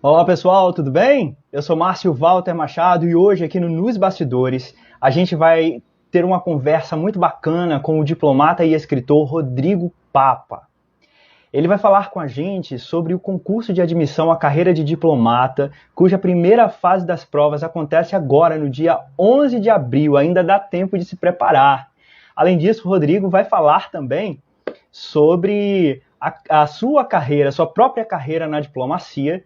Olá pessoal, tudo bem? Eu sou Márcio Walter Machado e hoje aqui no Nos Bastidores a gente vai ter uma conversa muito bacana com o diplomata e escritor Rodrigo Papa. Ele vai falar com a gente sobre o concurso de admissão à carreira de diplomata, cuja primeira fase das provas acontece agora, no dia 11 de abril, ainda dá tempo de se preparar. Além disso, o Rodrigo vai falar também sobre a sua carreira, sua própria carreira na diplomacia,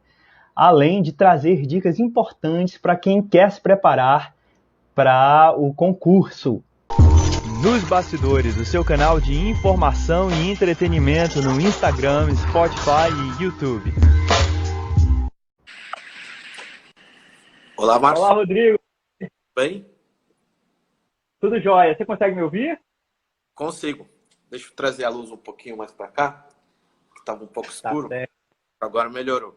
além de trazer dicas importantes para quem quer se preparar para o concurso. Nos Bastidores, o seu canal de informação e entretenimento no Instagram, Spotify e YouTube. Olá, Márcio. Olá, Rodrigo. Bem? Tudo jóia? Você consegue me ouvir? Consigo. Deixa eu trazer a luz um pouquinho mais para cá, que estava um pouco escuro. Tá certo. Agora melhorou.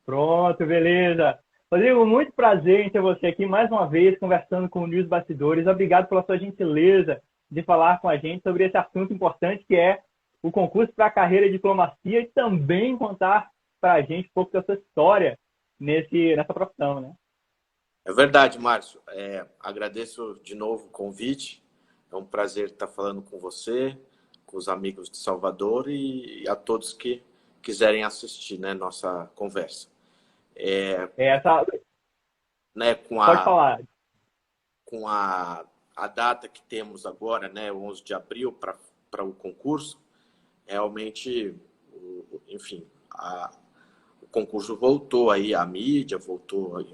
Pronto, beleza. Rodrigo, muito prazer em ter você aqui mais uma vez conversando com o Nos Bastidores. Obrigado pela sua gentileza de falar com a gente sobre esse assunto importante que é o concurso para a carreira de diplomacia e também contar para a gente um pouco da sua história nessa profissão, né? É verdade, Márcio. Agradeço de novo o convite. É um prazer estar falando com você, com os amigos de Salvador e a todos que quiserem assistir, né, nossa conversa. Né, Pode falar. Com a data que temos agora, né, 11 de abril, para o concurso, realmente, enfim, o concurso voltou aí à mídia, voltou aí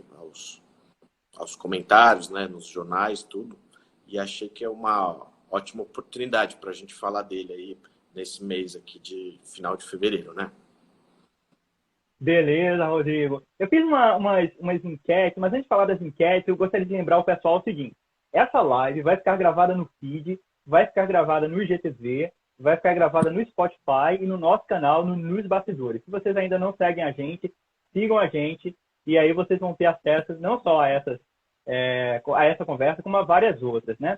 aos comentários, né, nos jornais, tudo, e achei que é uma ótima oportunidade para a gente falar dele aí nesse mês aqui de final de fevereiro, né? Beleza, Rodrigo. Eu fiz umas enquetes, mas antes de falar das enquetes, eu gostaria de lembrar o pessoal o seguinte. Essa live vai ficar gravada no feed, vai ficar gravada no IGTV, vai ficar gravada no Spotify e no nosso canal, no Nos Bastidores. Se vocês ainda não seguem a gente, sigam a gente e aí vocês vão ter acesso não só a essa conversa, como a várias outras, né?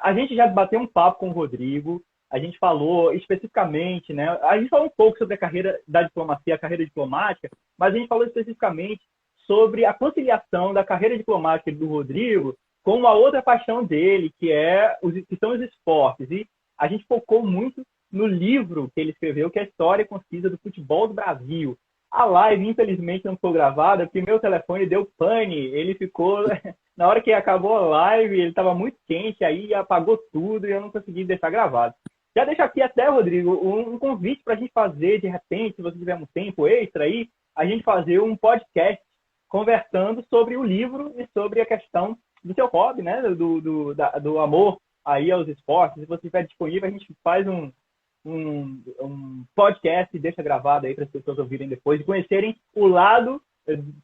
A gente já bateu um papo com o Rodrigo, a gente falou especificamente, né? A gente falou um pouco sobre a carreira da diplomacia, a carreira diplomática, mas a gente falou especificamente sobre a conciliação da carreira diplomática do Rodrigo com uma outra paixão dele, que são os esportes. E a gente focou muito no livro que ele escreveu, que é a História Concisa do Futebol do Brasil. A live, infelizmente, não ficou gravada, porque meu telefone deu pane. Ele ficou... Na hora que acabou a live, ele estava muito quente, aí apagou tudo e eu não consegui deixar gravado. Já deixo aqui até, Rodrigo, um convite para a gente fazer, de repente, se você tiver um tempo extra aí, a gente fazer um podcast conversando sobre o livro e sobre a questão do seu hobby, né? Do amor aí aos esportes. Se você estiver disponível, a gente faz um podcast e deixa gravado aí para as pessoas ouvirem depois e conhecerem o lado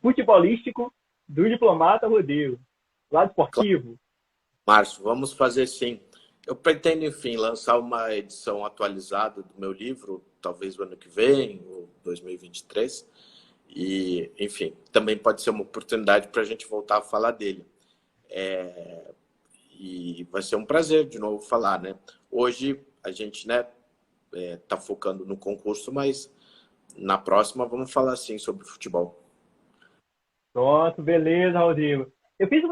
futebolístico do diplomata Rodrigo. Lado esportivo. Márcio, vamos fazer sim. Eu pretendo, enfim, lançar uma edição atualizada do meu livro, talvez o ano que vem, ou 2023. E, enfim, também pode ser uma oportunidade para a gente voltar a falar dele. E vai ser um prazer de novo falar, né? Hoje a gente, né, tá focando no concurso, mas na próxima vamos falar sim sobre futebol. Pronto, beleza, Rodrigo. Eu fiz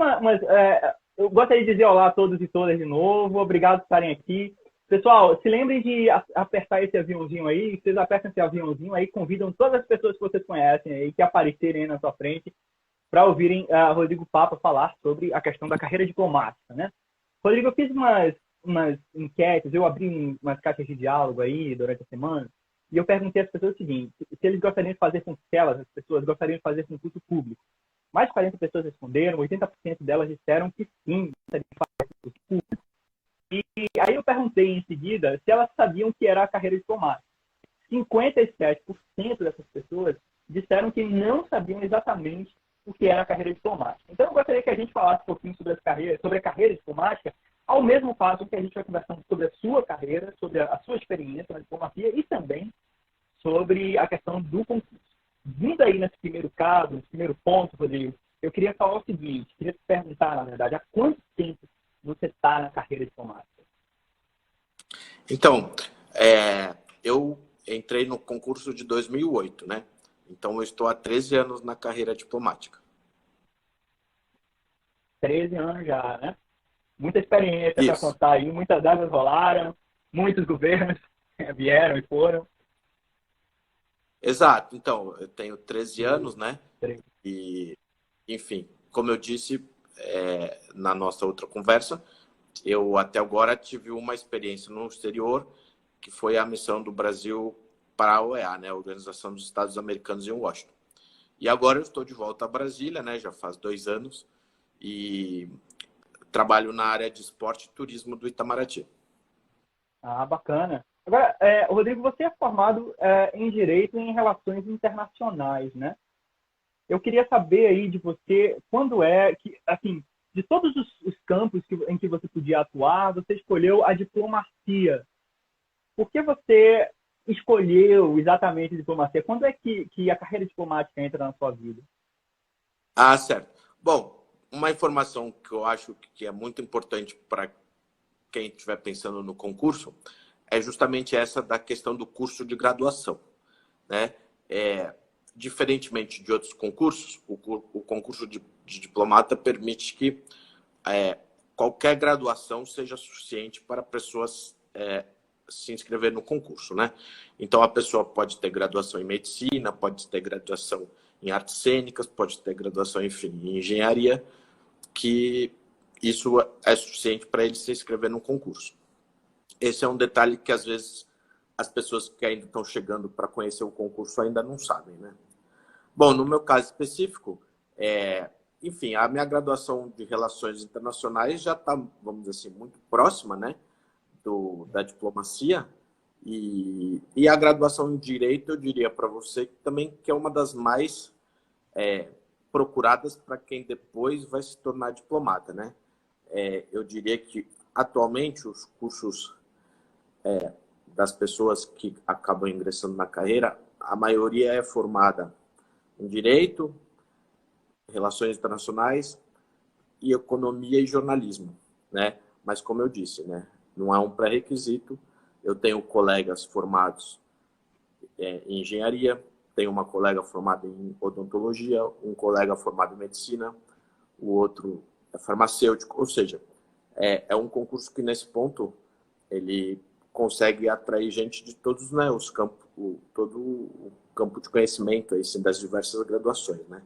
eu gostaria de dizer olá a todos e todas de novo. Obrigado por estarem aqui. Pessoal, se lembrem de apertar esse aviãozinho aí. Vocês apertam esse aviãozinho aí, convidam todas as pessoas que vocês conhecem aí, que aparecerem aí na sua frente, para ouvirem Rodrigo Papa falar sobre a questão da carreira diplomática, né? Rodrigo, eu fiz umas enquetes, eu abri umas caixas de diálogo aí durante a semana, e eu perguntei às pessoas o seguinte: se eles gostariam de fazer as pessoas gostariam de fazer concurso público. Mais de 40 pessoas responderam, 80% delas disseram que sim, gostariam de fazer concurso público. E aí eu perguntei em seguida se elas sabiam o que era a carreira diplomática. 57% dessas pessoas disseram que não sabiam exatamente o que era a carreira diplomática. Então eu gostaria que a gente falasse um pouquinho sobre a carreira diplomática, ao mesmo passo que a gente vai conversando sobre a sua carreira, sobre a sua experiência na diplomacia e também sobre a questão do concurso. Vindo aí nesse primeiro caso, nesse primeiro ponto, Rodrigo, eu queria falar o seguinte, queria te perguntar, na verdade, há quanto tempo você está na carreira diplomática? Então, eu entrei no concurso de 2008, né? Então, eu estou há 13 anos na carreira diplomática. 13 anos já, né? Muita experiência para Isso. contar aí, muitas águas rolaram, muitos governos vieram e foram. Exato. Então, eu tenho 13 anos, né? E, enfim, como eu disse na nossa outra conversa, eu até agora tive uma experiência no exterior, que foi a missão do Brasil para a OEA, né? A Organização dos Estados Americanos em Washington. E agora eu estou de volta a Brasília, né? Já faz 2 anos, e trabalho na área de esporte e turismo do Itamaraty. Ah, bacana. Agora, Rodrigo, você é formado em Direito e em Relações Internacionais, né? Eu queria saber aí de você, quando é que, assim, de todos os campos em que você podia atuar, você escolheu a diplomacia. Por que você escolheu exatamente a diplomacia? Quando é que a carreira diplomática entra na sua vida? Ah, certo. Bom, uma informação que eu acho que é muito importante para quem estiver pensando no concurso é justamente essa da questão do curso de graduação, né? Diferentemente de outros concursos, o concurso de diplomata permite que qualquer graduação seja suficiente para pessoas se inscrever no concurso, né? Então, a pessoa pode ter graduação em medicina, pode ter graduação em artes cênicas, pode ter graduação, enfim, em engenharia, que isso é suficiente para ele se inscrever no concurso. Esse é um detalhe que, às vezes, as pessoas que ainda estão chegando para conhecer o concurso ainda não sabem, né? Bom, no meu caso específico, enfim, a minha graduação de Relações Internacionais já está, vamos dizer assim, muito próxima, né, da diplomacia. E a graduação em Direito, eu diria para você também que é uma das mais procuradas para quem depois vai se tornar diplomata, né? Eu diria que, atualmente, os cursos das pessoas que acabam ingressando na carreira, a maioria é formada em Direito, Relações Internacionais e Economia e Jornalismo, né? Mas, como eu disse, né, não é um pré-requisito. Eu tenho colegas formados em engenharia, tenho uma colega formada em odontologia, um colega formado em medicina, o outro é farmacêutico, ou seja, é um concurso que, nesse ponto, ele consegue atrair gente de todos, né, os campos, todo o campo de conhecimento assim, das diversas graduações, né?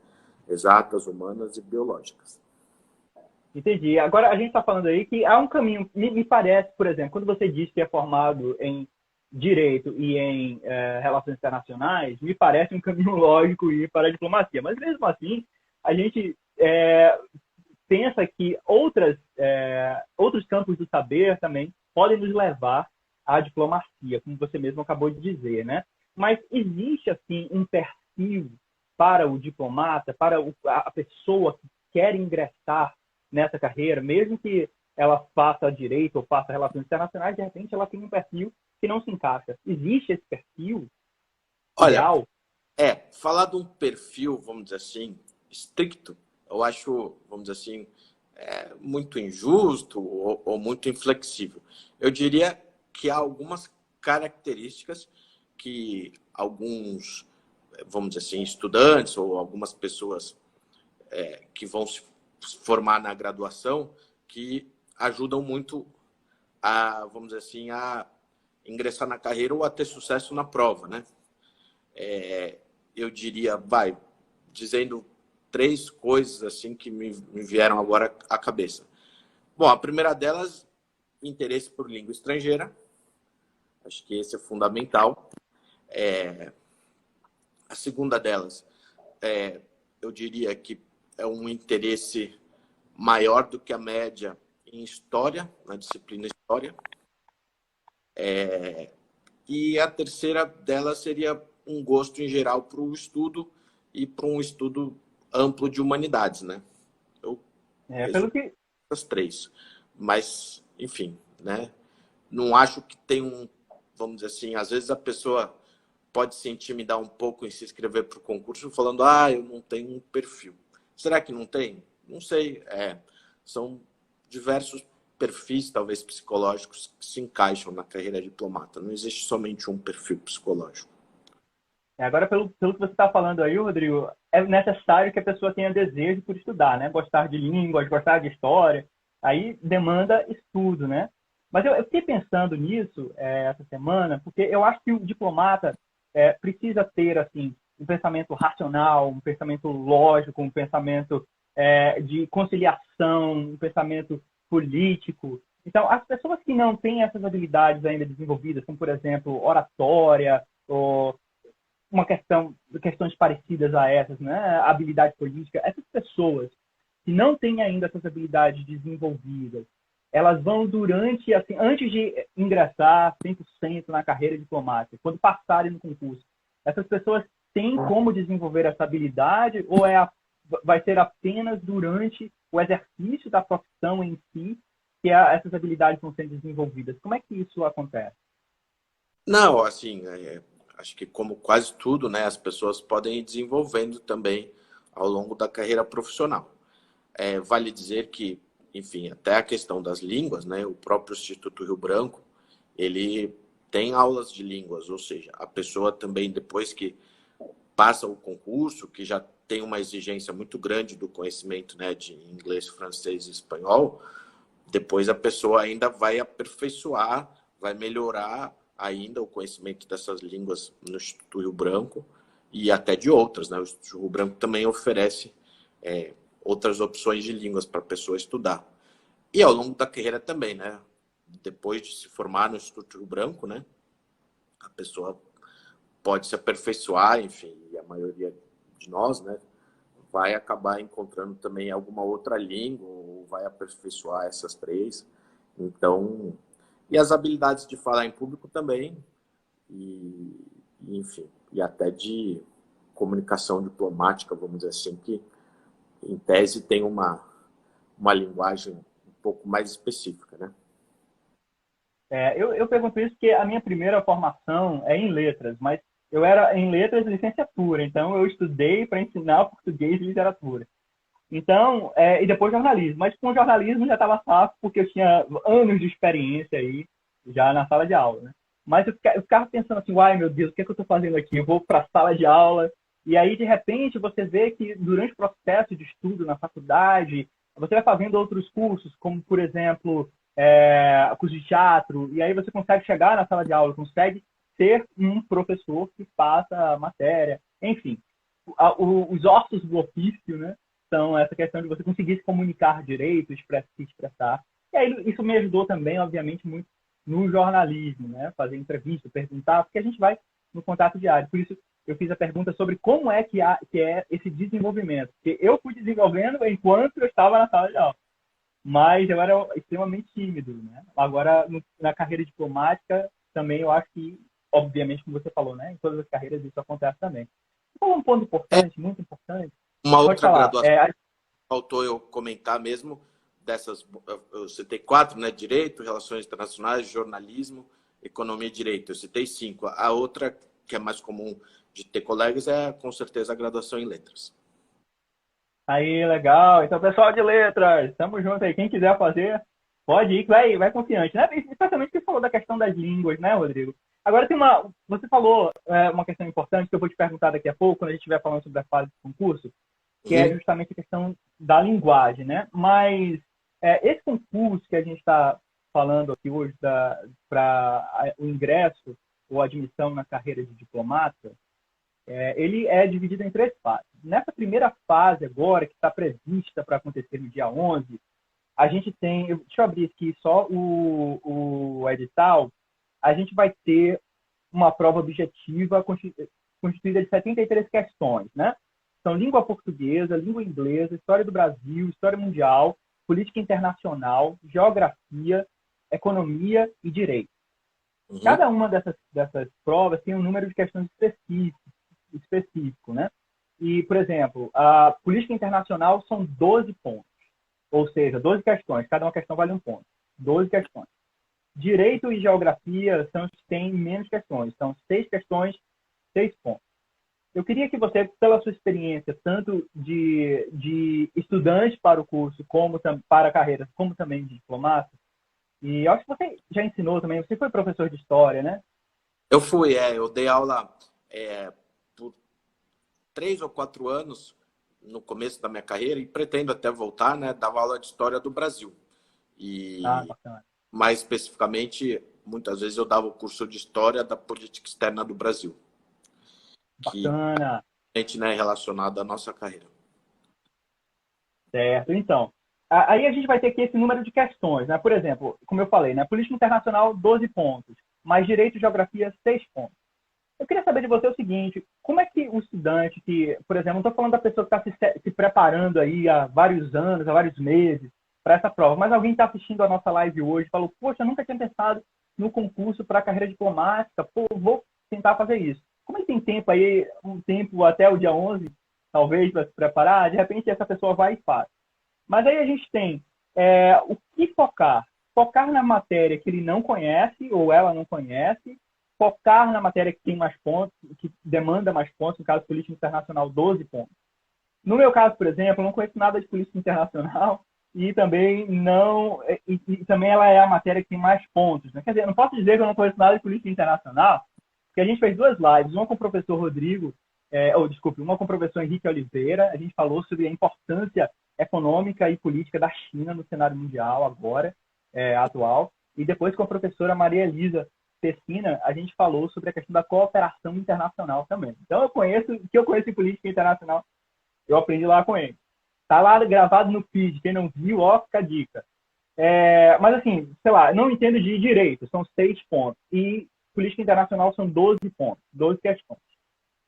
Exatas, humanas e biológicas. Entendi. Agora, a gente está falando aí que há um caminho, me parece, por exemplo, quando você diz que é formado em Direito e em Relações Internacionais, me parece um caminho lógico ir para a diplomacia. Mas, mesmo assim, a gente pensa que outros campos do saber também podem nos levar à diplomacia, como você mesmo acabou de dizer, né? Mas existe, assim, um perfil para o diplomata, para a pessoa que quer ingressar nessa carreira, mesmo que ela faça direito ou faça relações internacionais, de repente ela tem um perfil que não se encaixa. Existe esse perfil Olha, ideal? falar de um perfil, vamos dizer assim, estricto, eu acho, vamos dizer assim, muito injusto ou muito inflexível. Eu diria que há algumas características que alguns, vamos dizer assim, estudantes ou algumas pessoas que vão se formar na graduação que ajudam muito a, vamos dizer assim, a ingressar na carreira ou a ter sucesso na prova, né? Eu diria, dizendo 3 coisas assim que me vieram agora à cabeça. Bom, a primeira delas, interesse por língua estrangeira. Acho que esse é fundamental. A segunda delas, eu diria que é um interesse maior do que a média em história, na disciplina história. E a terceira delas seria um gosto em geral para o estudo e para um estudo amplo de humanidades, né? Eu Pelo resumo que as 3. Mas, enfim, né? Não acho que tem vamos dizer assim, às vezes a pessoa pode se intimidar um pouco em se inscrever para o concurso falando, eu não tenho um perfil. Será que não tem? Não sei. São diversos perfis, talvez psicológicos, que se encaixam na carreira diplomata. Não existe somente um perfil psicológico. Agora, pelo que você está falando aí, Rodrigo, é necessário que a pessoa tenha desejo por estudar, né? Gostar de línguas, gostar de história. Aí demanda estudo, né? Mas eu fiquei pensando nisso essa semana, porque eu acho que o diplomata precisa ter, assim, um pensamento racional, um pensamento lógico, um pensamento de conciliação, um pensamento político. Então, as pessoas que não têm essas habilidades ainda desenvolvidas, como, por exemplo, oratória, ou questões parecidas a essas, né? Habilidade política, essas pessoas que não têm ainda essas habilidades desenvolvidas, elas vão durante, assim, antes de ingressar 100% na carreira diplomática, quando passarem no concurso, essas pessoas têm como desenvolver essa habilidade ou vai ser apenas durante o exercício da profissão em si que essas habilidades vão sendo desenvolvidas? Como é que isso acontece? Não, assim, acho que como quase tudo, né, as pessoas podem ir desenvolvendo também ao longo da carreira profissional. Vale dizer que, enfim, até a questão das línguas, né, o próprio Instituto Rio Branco, ele tem aulas de línguas, ou seja, a pessoa também, depois que passa o concurso, que já tem uma exigência muito grande do conhecimento, né, de inglês, francês e espanhol, depois a pessoa ainda vai aperfeiçoar, vai melhorar ainda o conhecimento dessas línguas no Instituto Rio Branco e até de outras, né? O Instituto Rio Branco também oferece outras opções de línguas para a pessoa estudar. E ao longo da carreira também, né? Depois de se formar no Instituto Rio Branco, né? A pessoa pode se aperfeiçoar, enfim, e a maioria de nós, né? Vai acabar encontrando também alguma outra língua ou vai aperfeiçoar essas três. Então, e as habilidades de falar em público também, e enfim, e até de comunicação diplomática, vamos dizer assim, que em tese tem uma linguagem um pouco mais específica, né? Eu pergunto isso porque a minha primeira formação é em letras, mas eu era em letras de licenciatura, então eu estudei para ensinar português e literatura. Então, e depois jornalismo, mas com jornalismo já estava fácil porque eu tinha anos de experiência aí já na sala de aula, né? Mas eu ficava pensando assim, uai, meu Deus, o que é que eu estou fazendo aqui? Eu vou para a sala de aula e aí de repente você vê que durante o processo de estudo na faculdade você vai fazendo outros cursos, como por exemplo curso de teatro, e aí você consegue chegar na sala de aula, consegue ser um professor que passa a matéria, enfim, os ossos do ofício, né? Então, essa questão de você conseguir se comunicar direito, se expressar. E aí, isso me ajudou também, obviamente, muito no jornalismo, né? Fazer entrevista, perguntar, porque a gente vai no contato diário. Por isso, eu fiz a pergunta sobre como é que é esse desenvolvimento. Porque eu fui desenvolvendo enquanto eu estava na sala de aula. Mas eu era extremamente tímido, né? Agora, na carreira diplomática, também eu acho que, obviamente, como você falou, né? Em todas as carreiras isso acontece também. Um ponto É importante, muito importante, uma pode outra falar. graduação, faltou eu comentar mesmo, dessas, eu citei quatro, né? Direito, Relações Internacionais, Jornalismo, Economia e Direito. Eu citei cinco. A outra, que é mais comum de ter colegas, é com certeza a graduação em Letras. Aí, legal. Então, pessoal de letras, estamos juntos aí. Quem quiser fazer, pode ir, que vai confiante, né? Especialmente que você falou da questão das línguas, né, Rodrigo? Agora, você falou uma questão importante que eu vou te perguntar daqui a pouco, quando a gente estiver falando sobre a fase de concurso, que é Uhum. justamente a questão da linguagem, né? Mas esse concurso que a gente está falando aqui hoje para o ingresso ou admissão na carreira de diplomata, ele é dividido em três fases. Nessa primeira fase agora, que está prevista para acontecer no dia 11, a gente tem, deixa eu abrir aqui só o edital, a gente vai ter uma prova objetiva constituída de 73 questões, né? São língua portuguesa, língua inglesa, história do Brasil, história mundial, política internacional, geografia, economia e direito. Uhum. Cada uma dessas provas tem um número de questões específico, né? E, por exemplo, a política internacional são 12 pontos, ou seja, 12 questões, cada uma questão vale um ponto, 12 questões. Direito e geografia são os que têm menos questões, são 6 questões, 6 pontos. Eu queria que você, pela sua experiência, tanto de estudante para o curso, como para a carreira, como também de diplomata, e eu acho que você já ensinou também, você foi professor de história, né? Eu fui, eu dei aula, é, 3 ou 4 anos no começo da minha carreira e pretendo até voltar, né? Dava aula de história do Brasil. E Bacana. mais especificamente, muitas vezes eu dava o curso de história da política externa do Brasil, que Bacana. a gente, né, é relacionado à nossa carreira. Certo. Então, aí a gente vai ter aqui esse número de questões, né? Por exemplo, como eu falei, né? Política internacional, 12 pontos. Mais direito e geografia, 6 pontos. Eu queria saber de você o seguinte, como é que o estudante que, por exemplo, não estou falando da pessoa que está se preparando aí há vários anos, há vários meses para essa prova, mas alguém está assistindo a nossa live hoje e falou, poxa, eu nunca tinha pensado no concurso para a carreira diplomática, pô, vou tentar fazer isso. Como é que tem tempo aí, um tempo até o dia 11, talvez, para se preparar? De repente essa pessoa vai e faz. Mas aí a gente tem o que focar. Focar na matéria que ele não conhece ou ela não conhece, focar na matéria que tem mais pontos, que demanda mais pontos, no caso política internacional, 12 pontos. No meu caso, por exemplo, eu não conheço nada de política internacional e também não e também ela é a matéria que tem mais pontos, né? Quer dizer, eu não posso dizer que eu não conheço nada de política internacional, porque a gente fez 2 lives, uma com o professor Rodrigo, desculpe, uma com o professor Henrique Oliveira, a gente falou sobre a importância econômica e política da China no cenário mundial agora, atual, e depois com a professora Maria Elisa Pessina, a gente falou sobre a questão da cooperação internacional também. Então, o que eu conheço em política internacional, eu aprendi lá com ele. Está lá gravado no feed, quem não viu, ó, fica a dica. Mas assim, sei lá, não entendo de direito, são 6 pontos. E política internacional são 12 pontos, 12 questões.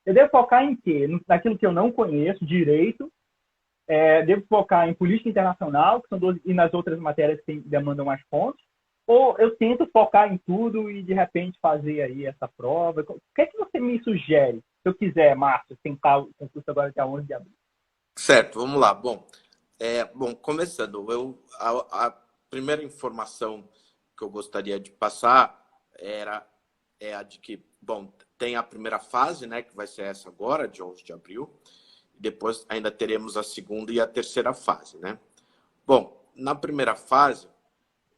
Eu devo focar em quê? Naquilo que eu não conheço, direito. Devo focar em política internacional, que são 12, e nas outras matérias que demandam mais pontos. Ou eu tento focar em tudo e, de repente, fazer aí essa prova? O que é que você me sugere? Se eu quiser, Márcio, tentar o concurso agora dia 11 de abril. Certo, vamos lá. Bom, começando, a primeira informação que eu gostaria de passar é a de que, bom, tem a primeira fase, né, que vai ser essa agora, de 11 de abril, e depois ainda teremos a segunda e a terceira fase, né? Bom, na primeira fase,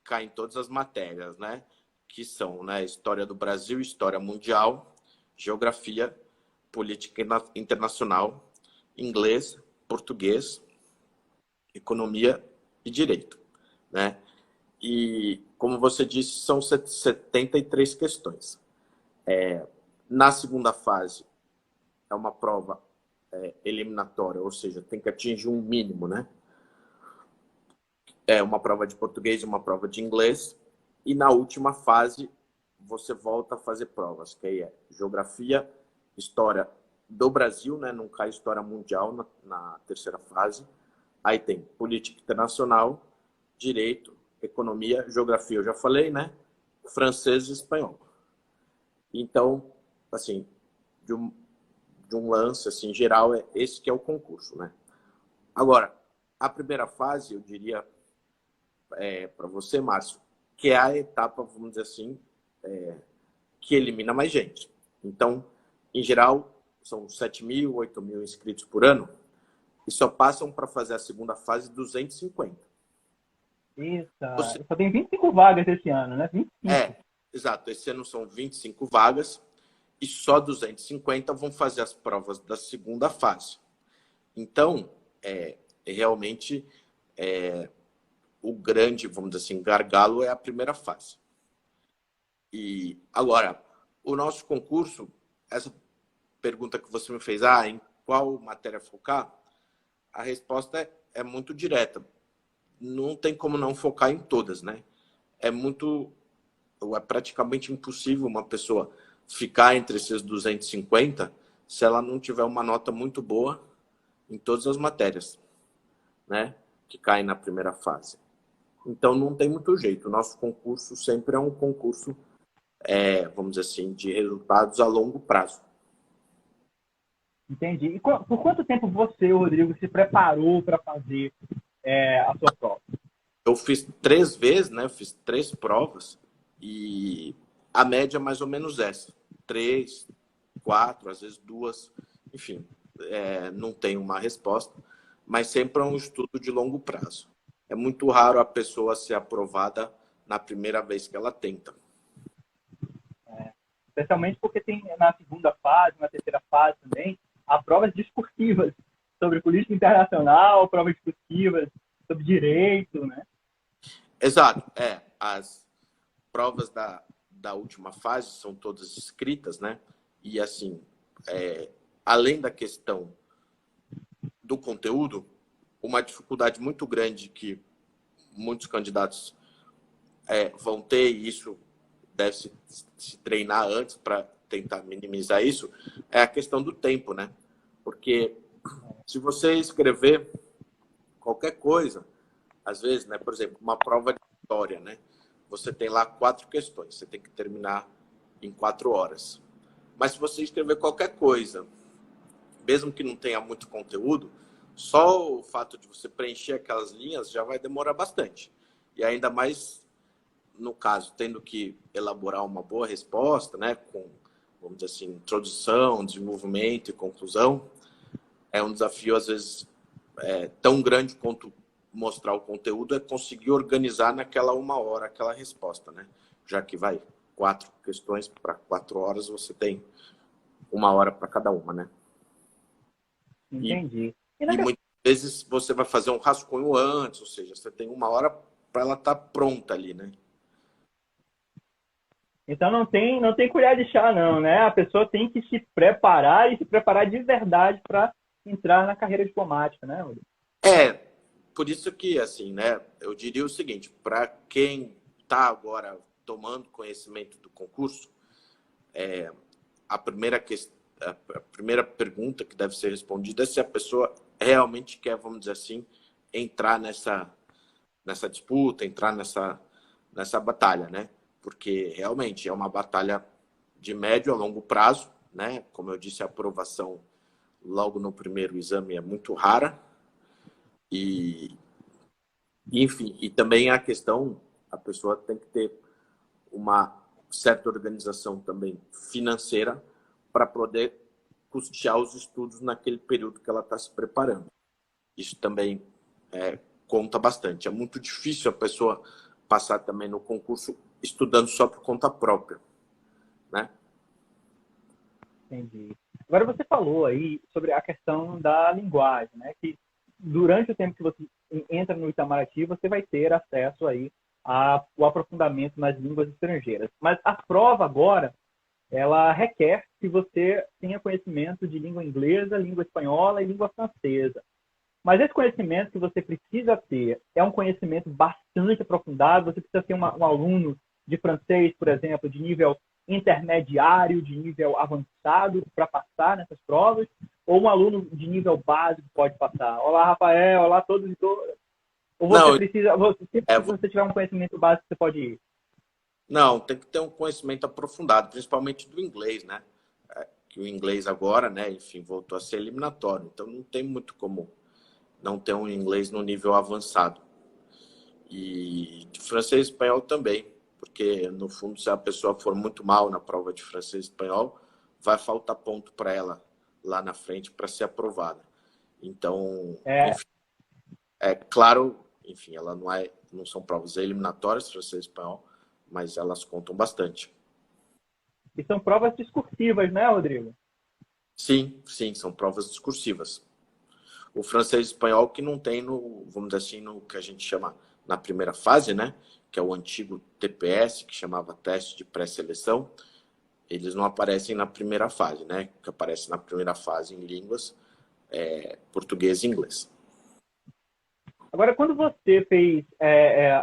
caem todas as matérias, né, que são, né, História do Brasil, História Mundial, Geografia, Política Internacional, Inglês, Português, Economia e Direito, né? E, como você disse, são 73 questões. Na segunda fase, é uma prova eliminatória, ou seja, tem que atingir um mínimo, né? É uma prova de português e uma prova de inglês. E na última fase, você volta a fazer provas, que aí é Geografia, História do Brasil, né? Não cai História Mundial na terceira fase. Aí tem Política Internacional, Direito, Economia, Geografia, eu já falei, né? Francês e Espanhol. Então, assim, de um lance assim, geral, esse que é o concurso, né? Agora, a primeira fase, eu diria para você, Márcio, que é a etapa, vamos dizer assim, que elimina mais gente. Então, em geral, são 7.000, 8.000 inscritos por ano e só passam para fazer a segunda fase 250. Isso, só tem 25 vagas esse ano, né? 25. Exato. Esse ano são 25 vagas e só 250 vão fazer as provas da segunda fase. Então, realmente, o grande, vamos dizer assim, gargalo é a primeira fase. E agora, o nosso concurso, essa pergunta que você me fez, em qual matéria focar? A resposta é muito direta. Não tem como não focar em todas, né? É praticamente impossível uma pessoa ficar entre esses 250 se ela não tiver uma nota muito boa em todas as matérias, né? Que caem na primeira fase. Então, não tem muito jeito. O nosso concurso sempre é um concurso, vamos dizer assim, de resultados a longo prazo. Entendi. E por quanto tempo você, Rodrigo, se preparou para fazer a sua prova? Eu fiz 3 vezes, né? Eu fiz 3 provas e a média é mais ou menos essa. 3, 4, às vezes 2. Enfim, não tem uma resposta, mas sempre é um estudo de longo prazo. É muito raro a pessoa ser aprovada na primeira vez que ela tenta. Especialmente porque tem na segunda fase, na terceira fase também, a provas discursivas sobre política internacional, provas discursivas sobre direito, né? Exato. As provas da última fase são todas escritas, né? E, assim, além da questão do conteúdo, uma dificuldade muito grande que muitos candidatos vão ter, e isso deve se treinar antes para tentar minimizar isso, é a questão do tempo, né? Porque se você escrever qualquer coisa, às vezes, né, por exemplo, uma prova de história, né? Você tem lá 4 questões, você tem que terminar em 4 horas. Mas se você escrever qualquer coisa, mesmo que não tenha muito conteúdo, só o fato de você preencher aquelas linhas já vai demorar bastante. E ainda mais, no caso, tendo que elaborar uma boa resposta, né, com, vamos dizer assim, introdução, desenvolvimento e conclusão, é um desafio, às vezes, tão grande quanto mostrar o conteúdo, é conseguir organizar naquela 1 hora aquela resposta, né? Já que vai 4 questões para 4 horas, você tem 1 hora para cada uma, né? Entendi. E muitas vezes você vai fazer um rascunho antes, ou seja, você tem 1 hora para ela estar pronta ali, né? Então não tem colher de chá, não, né? A pessoa tem que se preparar e se preparar de verdade para entrar na carreira diplomática, né, Rodrigo? Por isso que, assim, né, eu diria o seguinte, para quem está agora tomando conhecimento do concurso, a primeira a primeira pergunta que deve ser respondida é se a pessoa realmente quer, vamos dizer assim, entrar nessa disputa, entrar nessa batalha, né? Porque realmente é uma batalha de médio a longo prazo, né? Como eu disse, a aprovação logo no primeiro exame é muito rara. E, enfim, e também a questão, a pessoa tem que ter uma certa organização também financeira para poder custear os estudos naquele período que ela está se preparando. Isso também conta bastante. É muito difícil a pessoa passar também no concurso estudando só por conta própria, né? Entendi. Agora você falou aí sobre a questão da linguagem, né? Que durante o tempo que você entra no Itamaraty, você vai ter acesso aí ao aprofundamento nas línguas estrangeiras. Mas a prova agora, ela requer que você tenha conhecimento de língua inglesa, língua espanhola e língua francesa. Mas esse conhecimento que você precisa ter é um conhecimento bastante aprofundado. Você precisa ser um aluno de francês, por exemplo, de nível intermediário, de nível avançado para passar nessas provas, ou um aluno de nível básico pode passar. Olá, Rafael, olá a todos e todas. Ou você Não, precisa, se você tiver um conhecimento básico, você pode ir. não, tem que ter um conhecimento aprofundado, principalmente do inglês, né? Que o inglês agora, né, enfim, voltou a ser eliminatório. Então não tem muito como não ter um inglês no nível avançado. E de francês e espanhol também, porque no fundo, se a pessoa for muito mal na prova de francês e espanhol, vai faltar ponto para ela lá na frente para ser aprovada. Então, enfim, é claro, enfim, ela não são provas eliminatórias, francês e espanhol, mas elas contam bastante. E são provas discursivas, né, Rodrigo? Sim, sim, são provas discursivas. O francês e espanhol que não tem vamos dizer assim, no que a gente chama na primeira fase, né? Que é o antigo TPS, que chamava teste de pré-seleção. Eles não aparecem na primeira fase, né? O que aparece na primeira fase em línguas é português e inglês. Agora, quando você fez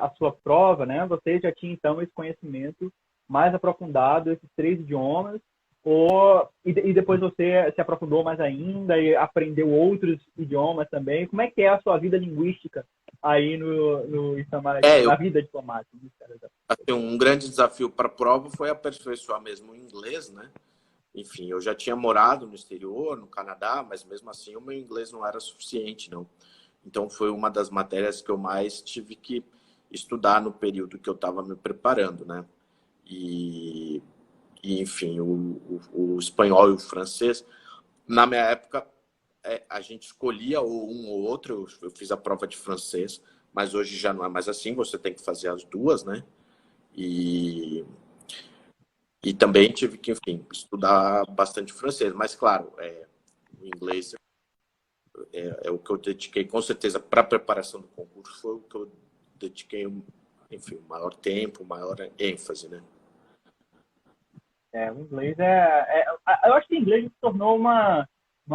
a sua prova, né, você já tinha, então, esse conhecimento mais aprofundado, esses 3 idiomas, e depois você se aprofundou mais ainda e aprendeu outros idiomas também. Como é que é a sua vida linguística aí no Itamaraty, na vida diplomática? Assim, um grande desafio para a prova foi aperfeiçoar mesmo o inglês, né? Enfim, eu já tinha morado no exterior, no Canadá, mas mesmo assim o meu inglês não era suficiente, não. Então foi uma das matérias que eu mais tive que estudar no período que eu estava me preparando, né? E enfim, o espanhol e o francês, na minha época, a gente escolhia um ou outro. Eu fiz a prova de francês, mas hoje já não é mais assim, você tem que fazer as duas, né? E também tive que, enfim, estudar bastante francês. Mas, claro, o inglês é o que eu dediquei, com certeza, para a preparação do concurso, foi o que eu dediquei, enfim, o maior tempo, maior ênfase, né? O inglês eu acho que o inglês se tornou uma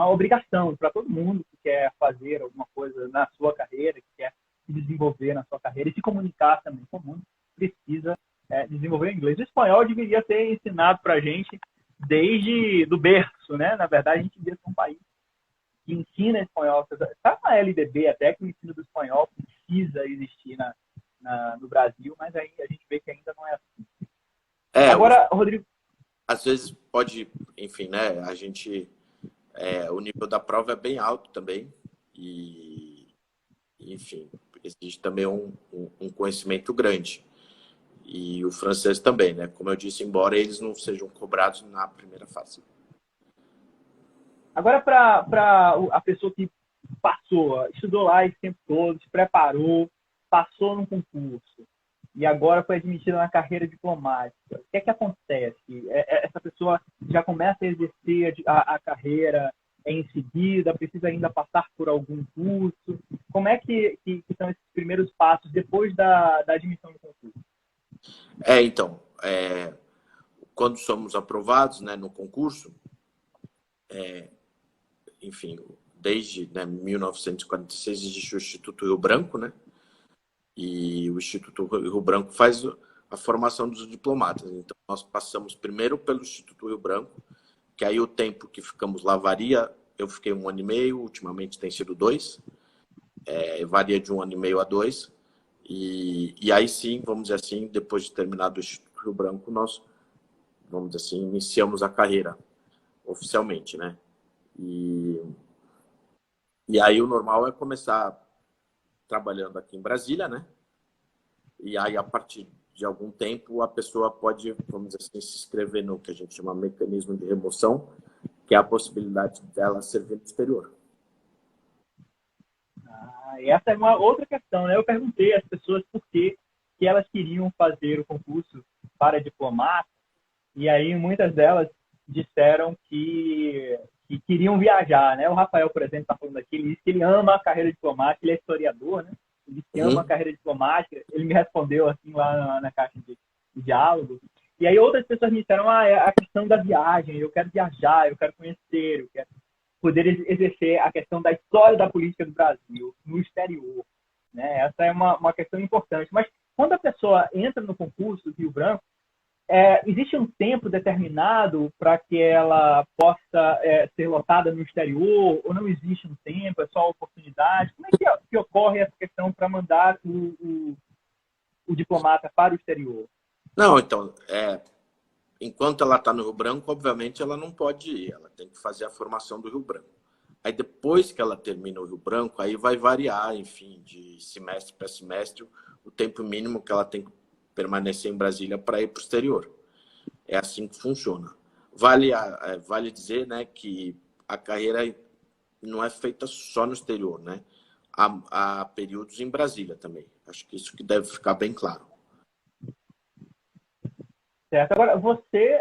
obrigação para todo mundo que quer fazer alguma coisa na sua carreira, que quer se desenvolver na sua carreira e se comunicar também com o mundo, precisa desenvolver o inglês. O espanhol deveria ser ensinado para a gente desde do berço, né? Na verdade, a gente devia ser um país que ensina espanhol. Está na LDB até que o ensino do espanhol precisa existir no Brasil, mas aí a gente vê que ainda não é assim. Agora, Rodrigo... Às vezes pode, enfim, né? A gente... o nível da prova é bem alto também. E, enfim, existe também um conhecimento grande. E o francês também, né? Como eu disse, embora eles não sejam cobrados na primeira fase. Agora, para a pessoa que passou, estudou lá esse tempo todo, se preparou, passou num concurso e agora foi admitida na carreira diplomática, o que é que acontece? Essa pessoa já começa a exercer a carreira em seguida, precisa ainda passar por algum curso? Como é que são esses primeiros passos depois da admissão do concurso? Então, quando somos aprovados, né, no concurso, enfim, desde 1946 existe o Instituto Rio Branco, né? E o Instituto Rio Branco faz a formação dos diplomatas. Então, nós passamos primeiro pelo Instituto Rio Branco, que aí o tempo que ficamos lá varia. Eu fiquei 1 ano e meio, ultimamente tem sido 2. Varia de 1 ano e meio a 2. E aí sim, vamos dizer assim, depois de terminado o Instituto Rio Branco, nós, vamos dizer assim, iniciamos a carreira oficialmente, né? E aí o normal é começar trabalhando aqui em Brasília, né? E aí, a partir de algum tempo, a pessoa pode, vamos dizer assim, se inscrever no que a gente chama de mecanismo de remoção, que é a possibilidade dela servir no exterior. E essa é uma outra questão, né? Eu perguntei às pessoas por que elas queriam fazer o concurso para diplomata, e aí muitas delas disseram que queriam viajar, né? O Rafael, por exemplo, está falando aqui, ele disse que ele ama a carreira diplomática, ele é historiador, né? Ele disse que ama a carreira diplomática, ele me respondeu assim lá na caixa de diálogo. E aí outras pessoas me disseram, é a questão da viagem, eu quero viajar, eu quero conhecer, eu quero poder exercer a questão da história da política do Brasil no exterior, né? Essa é uma questão importante. Mas quando a pessoa entra no concurso do Rio Branco, existe um tempo determinado para que ela possa ser lotada no exterior, ou não existe um tempo, é só oportunidade? Como é que ocorre essa questão para mandar o diplomata para o exterior? Não, então, enquanto ela está no Rio Branco, obviamente ela não pode ir, ela tem que fazer a formação do Rio Branco. Aí depois que ela termina o Rio Branco, aí vai variar, enfim, de semestre para semestre, o tempo mínimo que ela tem que permanecer em Brasília para ir para o exterior. É assim que funciona. Vale dizer, né, que a carreira não é feita só no exterior, né? Há períodos em Brasília também. Acho que isso que deve ficar bem claro. Certo. Agora, você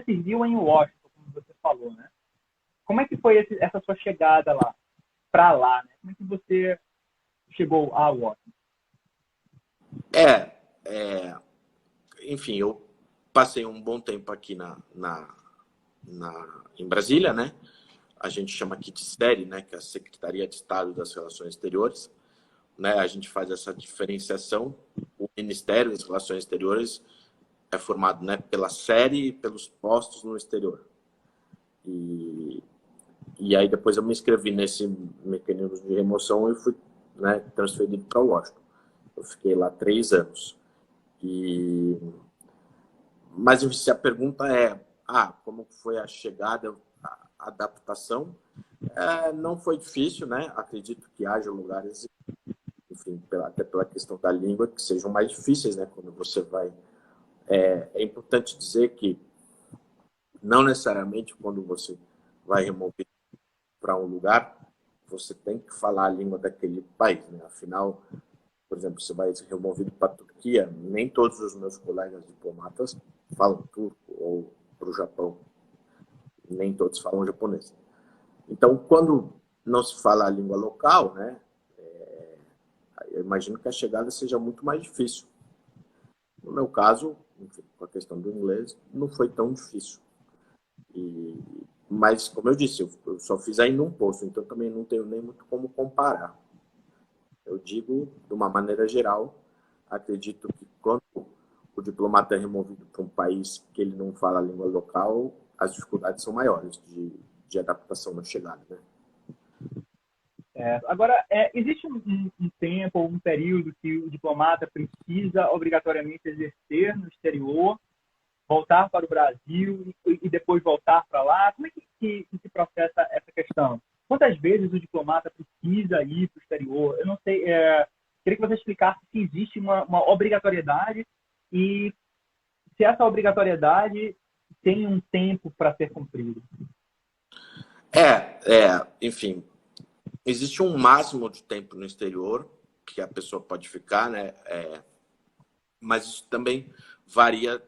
serviu em Washington, como você falou, né? Como é que foi essa sua chegada lá, para lá, né? Como é que você chegou a Washington? Enfim, eu passei um bom tempo aqui em Brasília, né? A gente chama aqui de SERE, né? Que é a Secretaria de Estado das Relações Exteriores, né? A gente faz essa diferenciação. O Ministério das Relações Exteriores é formado, né, pela SERE e pelos postos no exterior. E aí depois eu me inscrevi nesse mecanismo de remoção e fui, né, transferido para Washington. Eu fiquei lá 3 anos. Mas se a pergunta é, como foi a chegada, a adaptação, não foi difícil, né? Acredito que haja lugares, enfim, até pela questão da língua, que sejam mais difíceis, né? Quando você vai... É importante dizer que não necessariamente quando você vai remover para um lugar, você tem que falar a língua daquele país, né? Afinal, por exemplo, você vai ser removido para a Turquia, nem todos os meus colegas diplomatas falam turco, ou para o Japão, nem todos falam japonês. Então, quando não se fala a língua local, né, eu imagino que a chegada seja muito mais difícil. No meu caso, enfim, com a questão do inglês, não foi tão difícil. Mas, como eu disse, eu só fiz ainda um posto, então também não tenho nem muito como comparar. Eu digo, de uma maneira geral, acredito que quando o diplomata é removido para um país que ele não fala a língua local, as dificuldades são maiores de adaptação na chegada, né? Agora, existe um tempo ou um período que o diplomata precisa obrigatoriamente exercer no exterior, voltar para o Brasil e depois voltar para lá? Como é que se processa essa questão? Quantas vezes o diplomata precisa ir para o exterior? Eu não sei, queria que você explicasse se existe uma obrigatoriedade e se essa obrigatoriedade tem um tempo para ser cumprido. Enfim, existe um máximo de tempo no exterior que a pessoa pode ficar, né? Mas isso também varia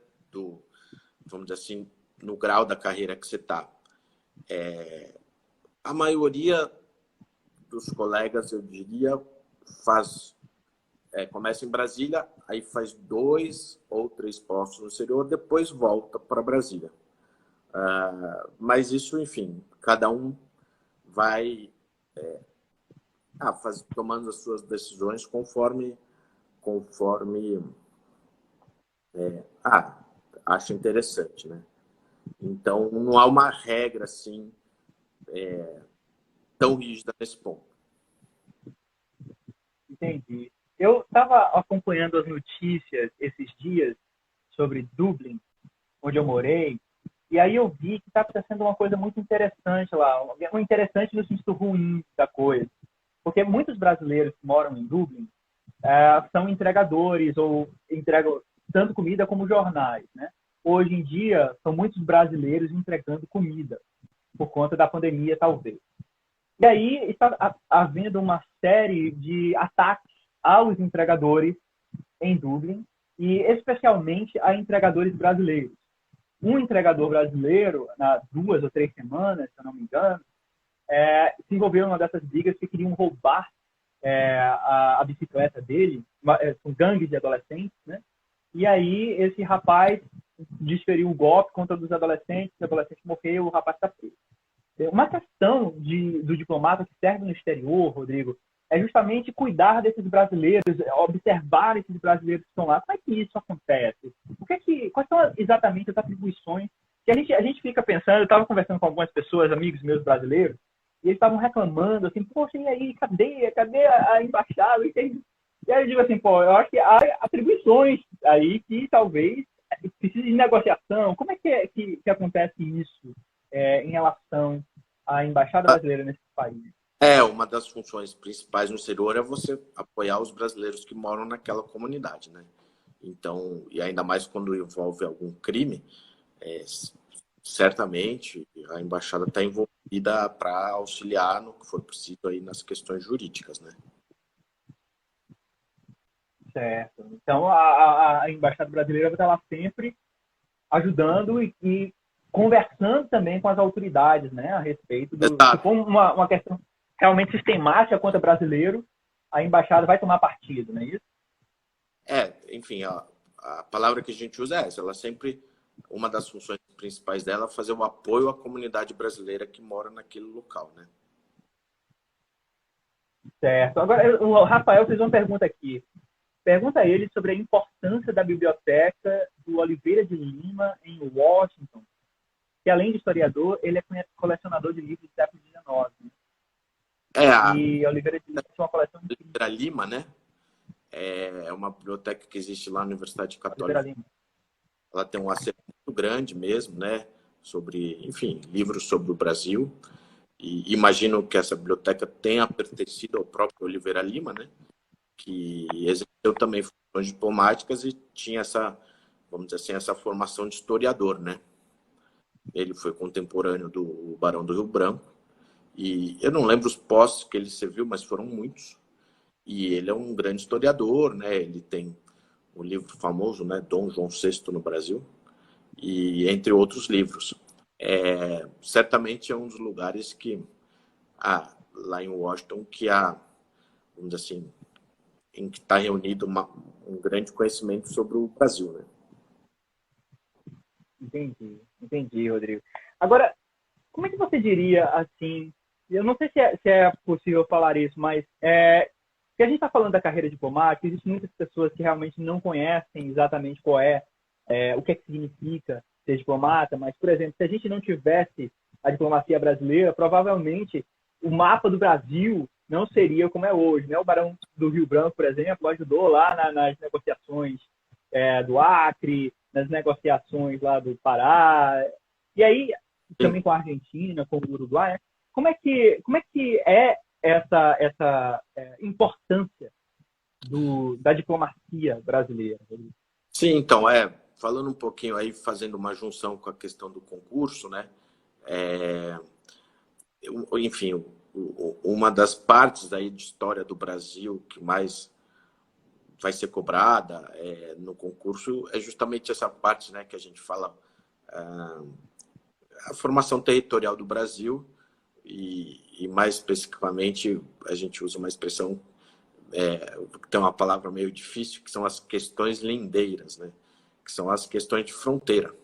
vamos dizer assim, no grau da carreira que você está. A maioria dos colegas, eu diria, começa em Brasília, aí faz 2 ou 3 postos no exterior, depois volta para Brasília. Mas isso, enfim, cada um vai tomando as suas decisões conforme acha interessante, né? Então, não há uma regra assim tão rígida nesse ponto. Entendi. Eu estava acompanhando as notícias esses dias sobre Dublin, onde eu morei, e aí eu vi que está acontecendo uma coisa muito interessante lá, um interessante no sentido ruim da coisa, porque muitos brasileiros que moram em Dublin são entregadores ou entregam tanto comida como jornais, né? Hoje em dia, são muitos brasileiros entregando comida, por conta da pandemia, talvez. E aí está havendo uma série de ataques aos entregadores em Dublin, e especialmente a entregadores brasileiros. Um entregador brasileiro, há 2 ou 3 semanas, se eu não me engano, se envolveu em uma dessas brigas que queriam roubar a bicicleta dele, um gangue de adolescentes, né? E aí esse rapaz desferiu o golpe contra os adolescentes morreu, o rapaz está preso. Uma questão do diplomata que serve no exterior, Rodrigo, é justamente cuidar desses brasileiros, observar esses brasileiros que estão lá. Como é que isso acontece? Quais são exatamente as atribuições que a gente fica pensando? Eu estava conversando com algumas pessoas, amigos meus brasileiros, e eles estavam reclamando, assim, poxa, e aí, cadê a embaixada? E aí eu digo assim, pô, eu acho que há atribuições aí que talvez precise de negociação. Como é que acontece isso em relação à embaixada brasileira nesse país? Uma das funções principais no exterior é você apoiar os brasileiros que moram naquela comunidade, né? Então, e ainda mais quando envolve algum crime, certamente a embaixada está envolvida para auxiliar no que for preciso aí nas questões jurídicas, né? Certo. Então, a embaixada brasileira vai estar lá sempre ajudando e conversando também com as autoridades, né, a respeito se for uma questão realmente sistemática contra brasileiro, a embaixada vai tomar partido, não é isso? Enfim, a palavra que a gente usa é essa. Ela sempre, uma das funções principais dela é fazer o apoio à comunidade brasileira que mora naquele local, né? Certo. Agora, o Rafael fez uma pergunta aqui. Pergunta a ele sobre a importância da biblioteca do Oliveira de Lima em Washington, que além de historiador, ele é colecionador de livros do século XIX. E Oliveira de Lima tem uma coleção de Oliveira Lima, né? É uma biblioteca que existe lá na Universidade Católica. Ela tem um acervo muito grande mesmo, né? Sobre, enfim, livros sobre o Brasil. E imagino que essa biblioteca tenha pertencido ao próprio Oliveira Lima, né? Que exerceu também funções diplomáticas e tinha vamos dizer assim, essa formação de historiador, né? Ele foi contemporâneo do Barão do Rio Branco. E eu não lembro os postos que ele serviu, mas foram muitos. E ele é um grande historiador, né? Ele tem um livro famoso, né? Dom João VI no Brasil, e entre outros livros. Certamente é um dos lugares que lá em Washington, que há, vamos dizer assim, em que está reunido um grande conhecimento sobre o Brasil, né? Entendi, Rodrigo. Agora, como é que você diria, assim, eu não sei se é possível falar isso, mas que a gente está falando da carreira diplomática, existem muitas pessoas que realmente não conhecem exatamente o que é que significa ser diplomata, mas, por exemplo, se a gente não tivesse a diplomacia brasileira, provavelmente o mapa do Brasil não seria como é hoje, né? O Barão do Rio Branco, por exemplo, ajudou lá nas negociações do Acre, nas negociações lá do Pará, e aí também Sim. com a Argentina, com o Uruguai, né? Como é que é essa importância da diplomacia brasileira? Sim, então, falando um pouquinho aí, fazendo uma junção com a questão do concurso, né? É, enfim, uma das partes aí de história do Brasil que mais vai ser cobrada no concurso é justamente essa parte, né, que a gente fala, a formação territorial do Brasil e mais especificamente a gente usa uma expressão que tem uma palavra meio difícil, que são as questões lindeiras, né, que são as questões de fronteira.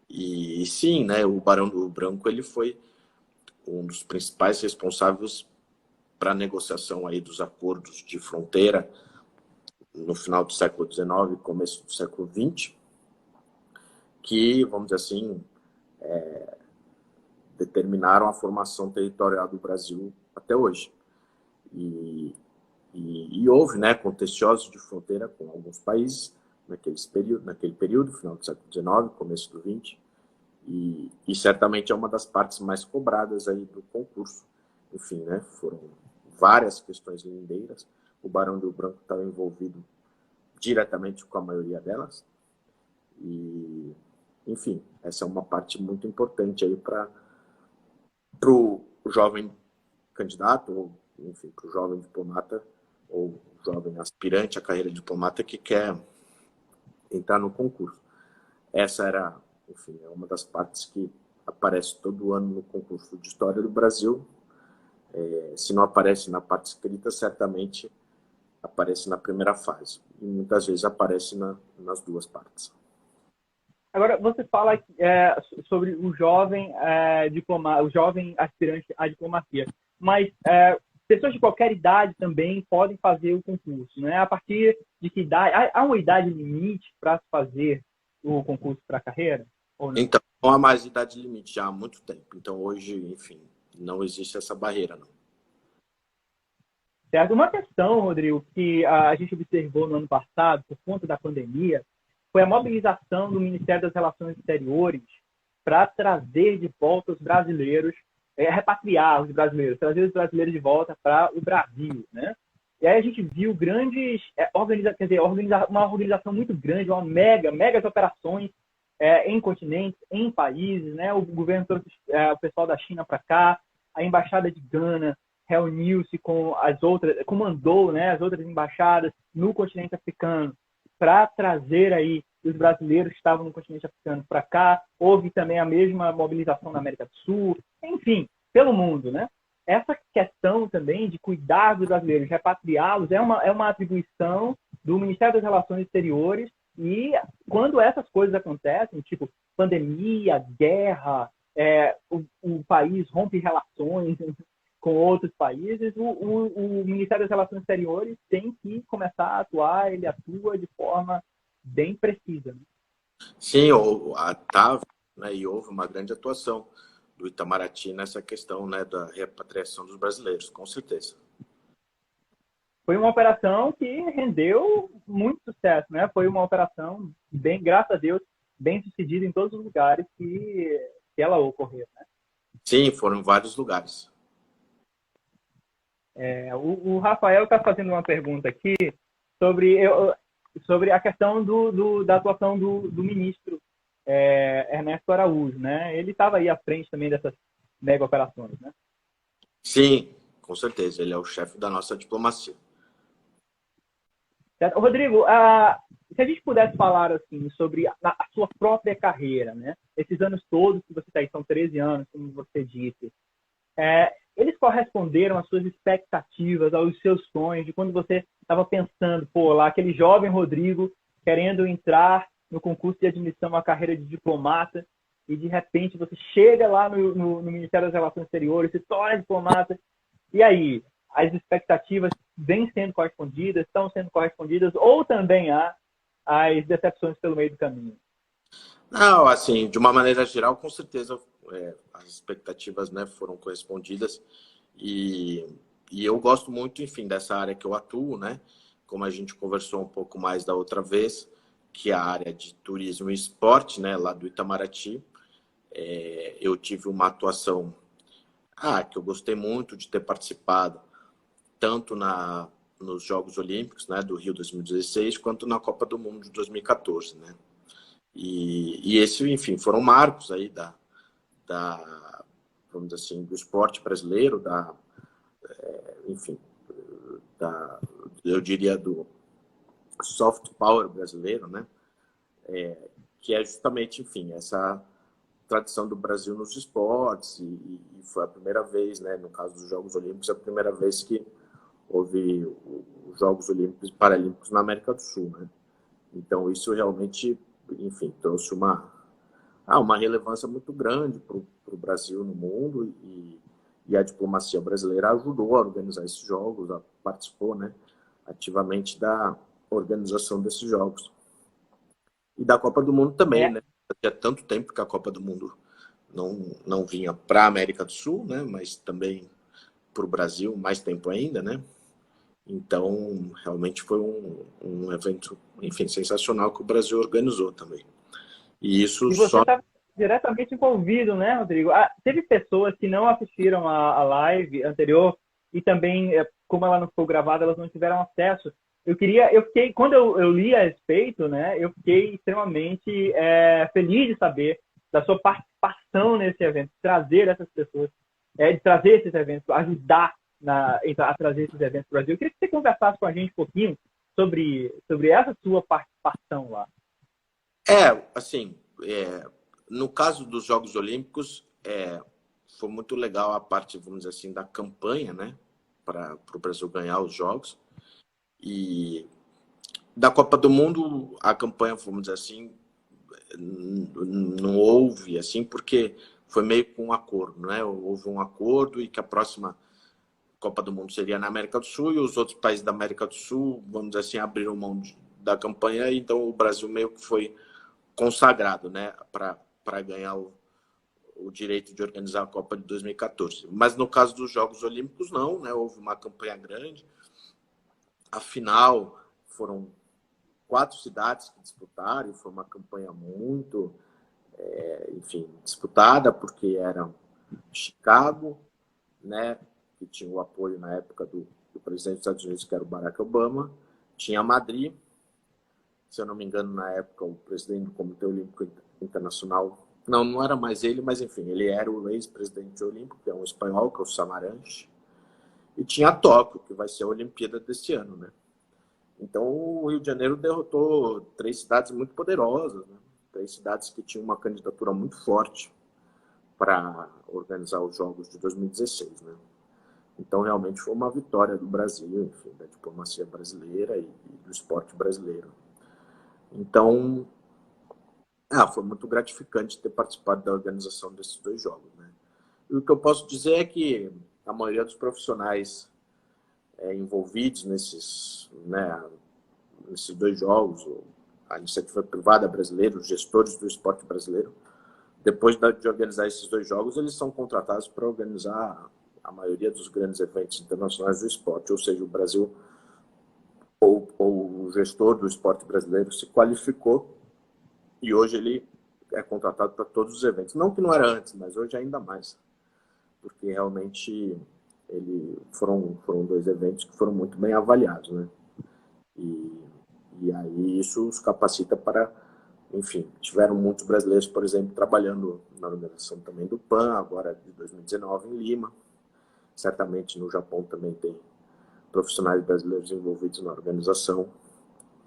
E sim, né, o Barão do Branco ele foi um dos principais responsáveis para a negociação aí dos acordos de fronteira no final do século XIX, começo do século XX, que, vamos dizer assim, determinaram a formação territorial do Brasil até hoje. E houve, né, contenciosos de fronteira com alguns países naquele período, final do século XIX, começo do XX, e certamente é uma das partes mais cobradas aí do concurso. Enfim, né, foram várias questões lindeiras. O Barão do Branco estava envolvido diretamente com a maioria delas. E, enfim, essa é uma parte muito importante aí para o jovem candidato, ou, enfim, para o jovem diplomata, ou jovem aspirante à carreira de diplomata que quer entrar no concurso. Essa era, enfim, é uma das partes que aparece todo ano no concurso de História do Brasil. Se não aparece na parte escrita, certamente aparece na primeira fase. E muitas vezes aparece nas duas partes. Agora, você fala sobre o jovem o jovem aspirante à diplomacia, mas pessoas de qualquer idade também podem fazer o concurso, né? A partir de que idade? Há uma idade limite para fazer o concurso para a carreira? Ou não? Então, não há mais idade limite já há muito tempo. Então, hoje, enfim, não existe essa barreira, não. Certo? Uma questão, Rodrigo, que a gente observou no ano passado, por conta da pandemia, foi a mobilização do Ministério das Relações Exteriores para trazer de volta os brasileiros, repatriar os brasileiros, trazer os brasileiros de volta para o Brasil, né? E aí a gente viu grandes, uma organização muito grande, megas operações em continentes, em países, né? O governo trouxe o pessoal da China para cá, a embaixada de Gana reuniu-se com as outras, comandou, né, as outras embaixadas no continente africano para trazer aí os brasileiros que estavam no continente africano para cá. Houve também a mesma mobilização na América do Sul, enfim, pelo mundo, né? Essa questão também de cuidar dos brasileiros, repatriá-los, é uma atribuição do Ministério das Relações Exteriores. E quando essas coisas acontecem, tipo pandemia, guerra, o país rompe relações com outros países, o Ministério das Relações Exteriores tem que começar a atuar, ele atua de forma bem precisa. Né? Sim, tá, né, e houve uma grande atuação do Itamaraty nessa questão, né, da repatriação dos brasileiros, com certeza. Foi uma operação que rendeu muito sucesso, né? Foi uma operação bem, graças a Deus, bem sucedida em todos os lugares que ela ocorreu, né? Sim, foram em vários lugares. O Rafael está fazendo uma pergunta aqui sobre a questão da atuação do ministro Ernesto Araújo, né? Ele estava aí à frente também dessas mega operações, né? Sim, com certeza. Ele é o chefe da nossa diplomacia. Certo? Rodrigo, se a gente pudesse falar assim sobre a sua própria carreira, né? Esses anos todos que você está aí, são 13 anos, como você disse. eles corresponderam às suas expectativas, aos seus sonhos, de quando você estava pensando, pô, lá aquele jovem Rodrigo querendo entrar no concurso de admissão à carreira de diplomata, e de repente você chega lá no Ministério das Relações Exteriores, se torna diplomata, e aí as expectativas vêm sendo correspondidas, estão sendo correspondidas, ou também há as decepções pelo meio do caminho? Não, assim, de uma maneira geral, com certeza as expectativas, né, foram correspondidas e, e eu gosto muito, enfim, dessa área que eu atuo, né, como a gente conversou um pouco mais da outra vez, que é a área de turismo e esporte, né, lá do Itamaraty. Eu tive uma atuação que eu gostei muito de ter participado, tanto nos Jogos Olímpicos, né, do Rio 2016, quanto na Copa do Mundo de 2014, né. E esse, enfim, foram marcos aí vamos dizer assim, do esporte brasileiro, enfim, eu diria do soft power brasileiro, né? Que é justamente, enfim, essa tradição do Brasil nos esportes e foi a primeira vez, né? No caso dos Jogos Olímpicos, a primeira vez que houve os Jogos Olímpicos e Paralímpicos na América do Sul, né? Então isso realmente, enfim, trouxe uma relevância muito grande para o Brasil no mundo e a diplomacia brasileira ajudou a organizar esses jogos, participou, né, ativamente da organização desses jogos. E da Copa do Mundo também, né? Há tanto tempo que a Copa do Mundo não vinha para a América do Sul, né, mas também para o Brasil, mais tempo ainda, né? Então, realmente foi um evento, enfim, sensacional que o Brasil organizou também. E isso E você só... está diretamente envolvido, né, Rodrigo? Teve pessoas que não assistiram a live anterior e também, como ela não ficou gravada, elas não tiveram acesso. Quando eu li a respeito, né, eu fiquei extremamente feliz de saber da sua participação nesse evento, de trazer essas pessoas, de trazer esses eventos, ajudar a trazer esses eventos para o Brasil. Eu queria que você conversasse com a gente um pouquinho sobre essa sua participação lá. Assim, no caso dos Jogos Olímpicos, foi muito legal a parte, vamos dizer assim, da campanha, né, para o Brasil ganhar os Jogos. E da Copa do Mundo, a campanha, vamos dizer assim, não houve, assim, porque foi meio com um acordo, né? Houve um acordo e que a próxima Copa do Mundo seria na América do Sul e os outros países da América do Sul, vamos dizer assim, abriram mão da campanha, então o Brasil meio que foi consagrado, né, para ganhar o direito de organizar a Copa de 2014. Mas no caso dos Jogos Olímpicos, não, né? Houve uma campanha grande. Afinal, foram 4 cidades que disputaram, e foi uma campanha muito, enfim, disputada, porque era Chicago, né, que tinha o apoio na época do presidente dos Estados Unidos, que era o Barack Obama, tinha Madrid, se eu não me engano, na época, o presidente do Comitê Olímpico Internacional, não era mais ele, mas enfim, ele era o ex-presidente olímpico, que é um espanhol, que é o Samaranch, e tinha Tóquio, que vai ser a Olimpíada deste ano, né? Então, o Rio de Janeiro derrotou 3 cidades muito poderosas, né? 3 cidades que tinham uma candidatura muito forte para organizar os Jogos de 2016, né? Então, realmente foi uma vitória do Brasil, enfim, da diplomacia brasileira e do esporte brasileiro. Então, foi muito gratificante ter participado da organização desses 2 jogos, né? E o que eu posso dizer é que a maioria dos profissionais envolvidos nesses 2 jogos, a iniciativa privada brasileira, os gestores do esporte brasileiro, depois de organizar esses 2 jogos, eles são contratados para organizar a maioria dos grandes eventos internacionais do esporte, ou seja, o Brasil ou o gestor do esporte brasileiro se qualificou e hoje ele é contratado para todos os eventos. Não que não era antes, mas hoje ainda mais, porque realmente foram 2 eventos que foram muito bem avaliados, né? E aí isso os capacita para, enfim, tiveram muitos brasileiros, por exemplo, trabalhando na organização também do PAN, agora de 2019 em Lima. Certamente no Japão também tem profissionais brasileiros envolvidos na organização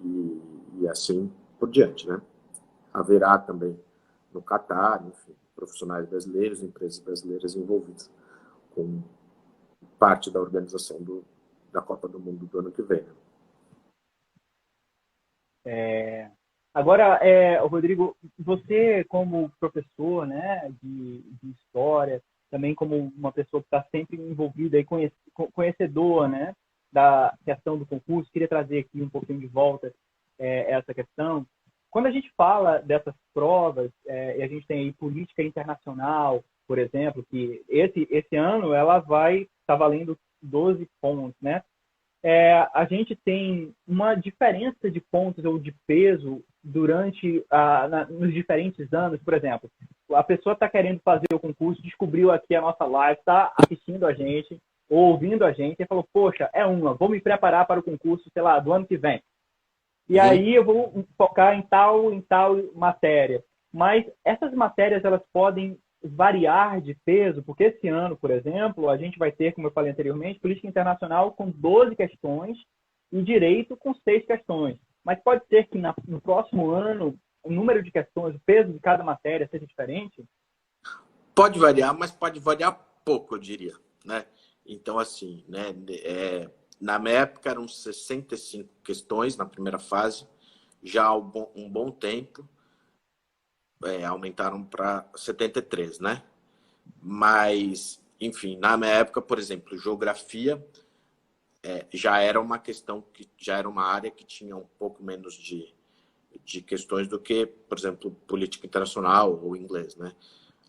e assim por diante, né? Haverá também no Catar, enfim, profissionais brasileiros, empresas brasileiras envolvidas com parte da organização da Copa do Mundo do ano que vem. Agora, Rodrigo, você como professor, né, de história, também como uma pessoa que está sempre envolvida e conhecedora, né, da questão do concurso, queria trazer aqui um pouquinho de volta essa questão. Quando a gente fala dessas provas, e a gente tem aí política internacional, por exemplo, que esse ano ela vai estar valendo 12 pontos, né? A gente tem uma diferença de pontos ou de peso durante nos diferentes anos. Por exemplo, a pessoa está querendo fazer o concurso, descobriu aqui a nossa live, está assistindo a gente, ou ouvindo a gente, e falou, poxa, vou me preparar para o concurso, sei lá, do ano que vem. E aí eu vou focar em tal matéria. Mas essas matérias, elas podem variar de peso, porque esse ano, por exemplo, a gente vai ter, como eu falei anteriormente, política internacional com 12 questões e direito com 6 questões. Mas pode ser que no próximo ano o número de questões, o peso de cada matéria seja diferente? Pode variar, mas pode variar pouco, eu diria, né? Então, assim, né, na minha época eram 65 questões na primeira fase, já há um bom tempo aumentaram para 73, né? Mas, enfim, na minha época, por exemplo, geografia já era uma questão que já era uma área que tinha um pouco menos de questões do que, por exemplo, política internacional ou inglês, né?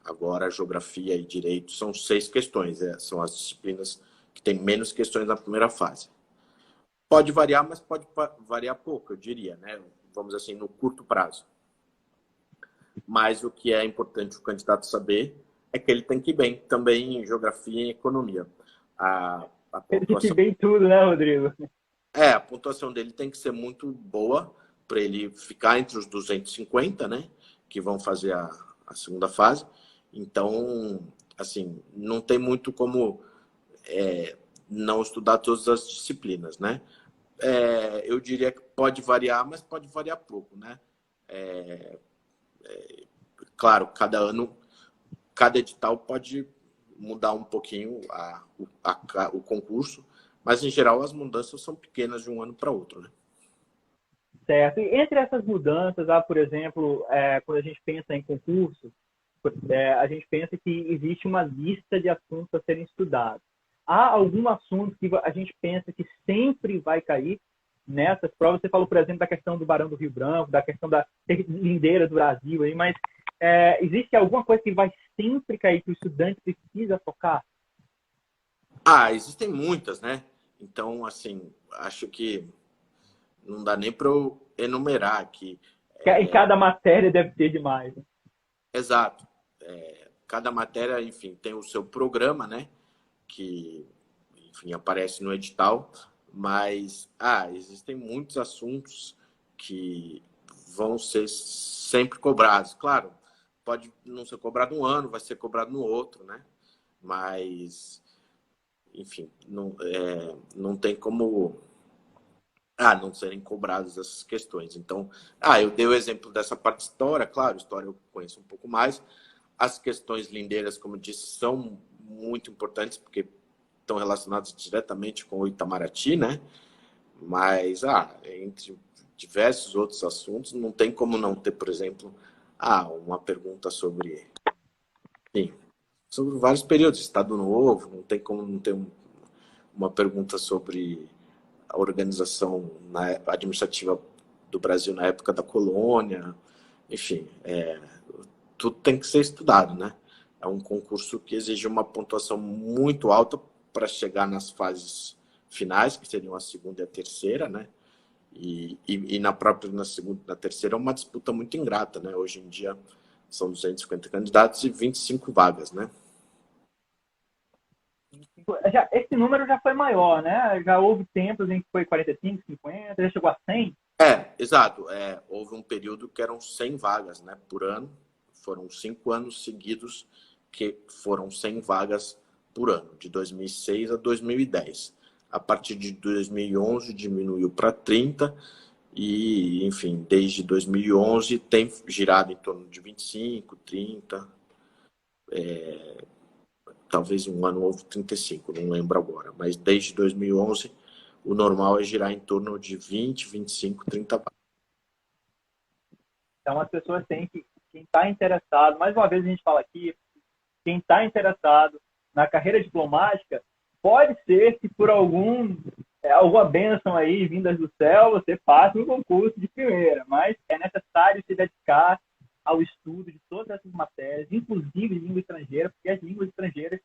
Agora, geografia e direito são 6 questões, são as disciplinas que têm menos questões na primeira fase. Pode variar, mas pode variar pouco, eu diria, né? Vamos assim, no curto prazo. Mas o que é importante o candidato saber é que ele tem que ir bem também em geografia e economia. A Ele tem que ir pontuação, bem em tudo, né, Rodrigo? a pontuação dele tem que ser muito boa para ele ficar entre os 250, né? Que vão fazer a segunda fase. Então, assim, não tem muito como não estudar todas as disciplinas, né? Eu diria que pode variar, mas pode variar pouco, né? Claro, cada ano, cada edital pode mudar um pouquinho o concurso, mas em geral as mudanças são pequenas de um ano para outro, né? Certo. E entre essas mudanças, por exemplo, quando a gente pensa em concurso, a gente pensa que existe uma lista de assuntos a serem estudados. Há algum assunto que a gente pensa que sempre vai cair nessas provas? Você falou, por exemplo, da questão do Barão do Rio Branco, da questão da lindeira do Brasil, aí, mas existe alguma coisa que vai sempre cair, que o estudante precisa focar? Existem muitas, né? Então, assim, acho que não dá nem para eu enumerar aqui. Em cada matéria deve ter demais. Exato. Cada matéria, enfim, tem o seu programa, né? Que, enfim, aparece no edital. Mas, existem muitos assuntos que vão ser sempre cobrados. Claro, pode não ser cobrado um ano, vai ser cobrado no outro, né? Mas, enfim, não tem como não serem cobradas essas questões. Então, eu dei o exemplo dessa parte de história, claro, história eu conheço um pouco mais. As questões lindeiras, como eu disse, são muito importantes, porque estão relacionadas diretamente com o Itamaraty, né? Mas, entre diversos outros assuntos, não tem como não ter, por exemplo, uma pergunta sobre, enfim, sobre vários períodos, Estado Novo, não tem como não ter uma pergunta sobre a organização administrativa do Brasil na época da colônia, enfim, tudo tem que ser estudado, né? É um concurso que exige uma pontuação muito alta para chegar nas fases finais, que seriam a segunda e a terceira, né? E na segunda e na terceira é uma disputa muito ingrata, né? Hoje em dia são 250 candidatos e 25 vagas, né? Esse número já foi maior, né? Já houve tempos em que foi 45, 50, já chegou a 100? Exato. Houve um período que eram 100 vagas, né, por ano. Foram 5 anos seguidos que foram 100 vagas por ano, de 2006 a 2010. A partir de 2011 diminuiu para 30 e, enfim, desde 2011 tem girado em torno de 25, 30. talvez um ano houve 35, não lembro agora. Mas desde 2011, o normal é girar em torno de 20, 25, 30 vagas. Então, as pessoas têm que, quem está interessado, mais uma vez a gente fala aqui, quem está interessado na carreira diplomática, pode ser que por alguma bênção aí vindas do céu, você passe um concurso de primeira, mas é necessário se dedicar ao estudo de todas essas matérias, inclusive língua estrangeira, porque as línguas estrangeiras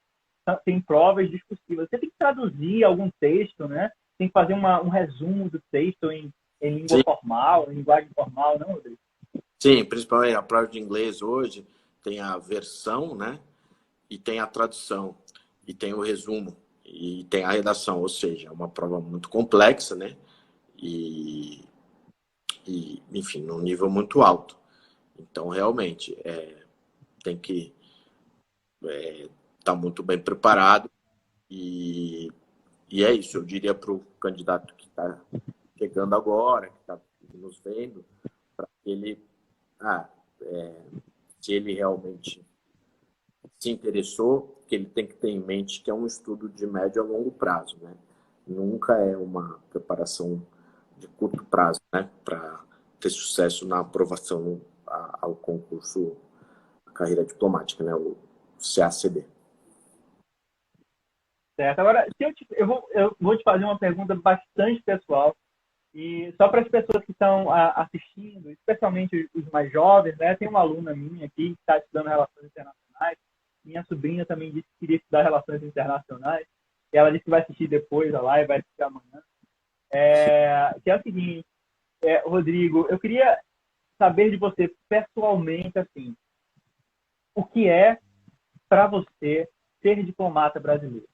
têm provas discursivas. Você tem que traduzir algum texto, né? Tem que fazer um resumo do texto em língua Sim. formal, em linguagem formal, não, Rodrigo? Sim, principalmente a prova de inglês hoje tem a versão, né? E tem a tradução, e tem o resumo, e tem a redação, ou seja, é uma prova muito complexa, né? E enfim, num nível muito alto. Então, realmente, tem que estar muito bem preparado e é isso. Eu diria para o candidato que está chegando agora, que está nos vendo, para que ele, se ele realmente se interessou, que ele tem que ter em mente que é um estudo de médio a longo prazo, né? Nunca é uma preparação de curto prazo, né? Para ter sucesso na aprovação ao concurso carreira diplomática, né? O CACD. Certo. Agora, eu vou te fazer uma pergunta bastante pessoal, e só para as pessoas que estão assistindo, especialmente os mais jovens, né? Tem uma aluna minha aqui que está estudando Relações Internacionais, minha sobrinha também disse que queria estudar Relações Internacionais, e ela disse que vai assistir depois a live, vai assistir amanhã. Que é o seguinte, Rodrigo, eu queria saber de você pessoalmente, assim, o que é para você ser diplomata brasileiro?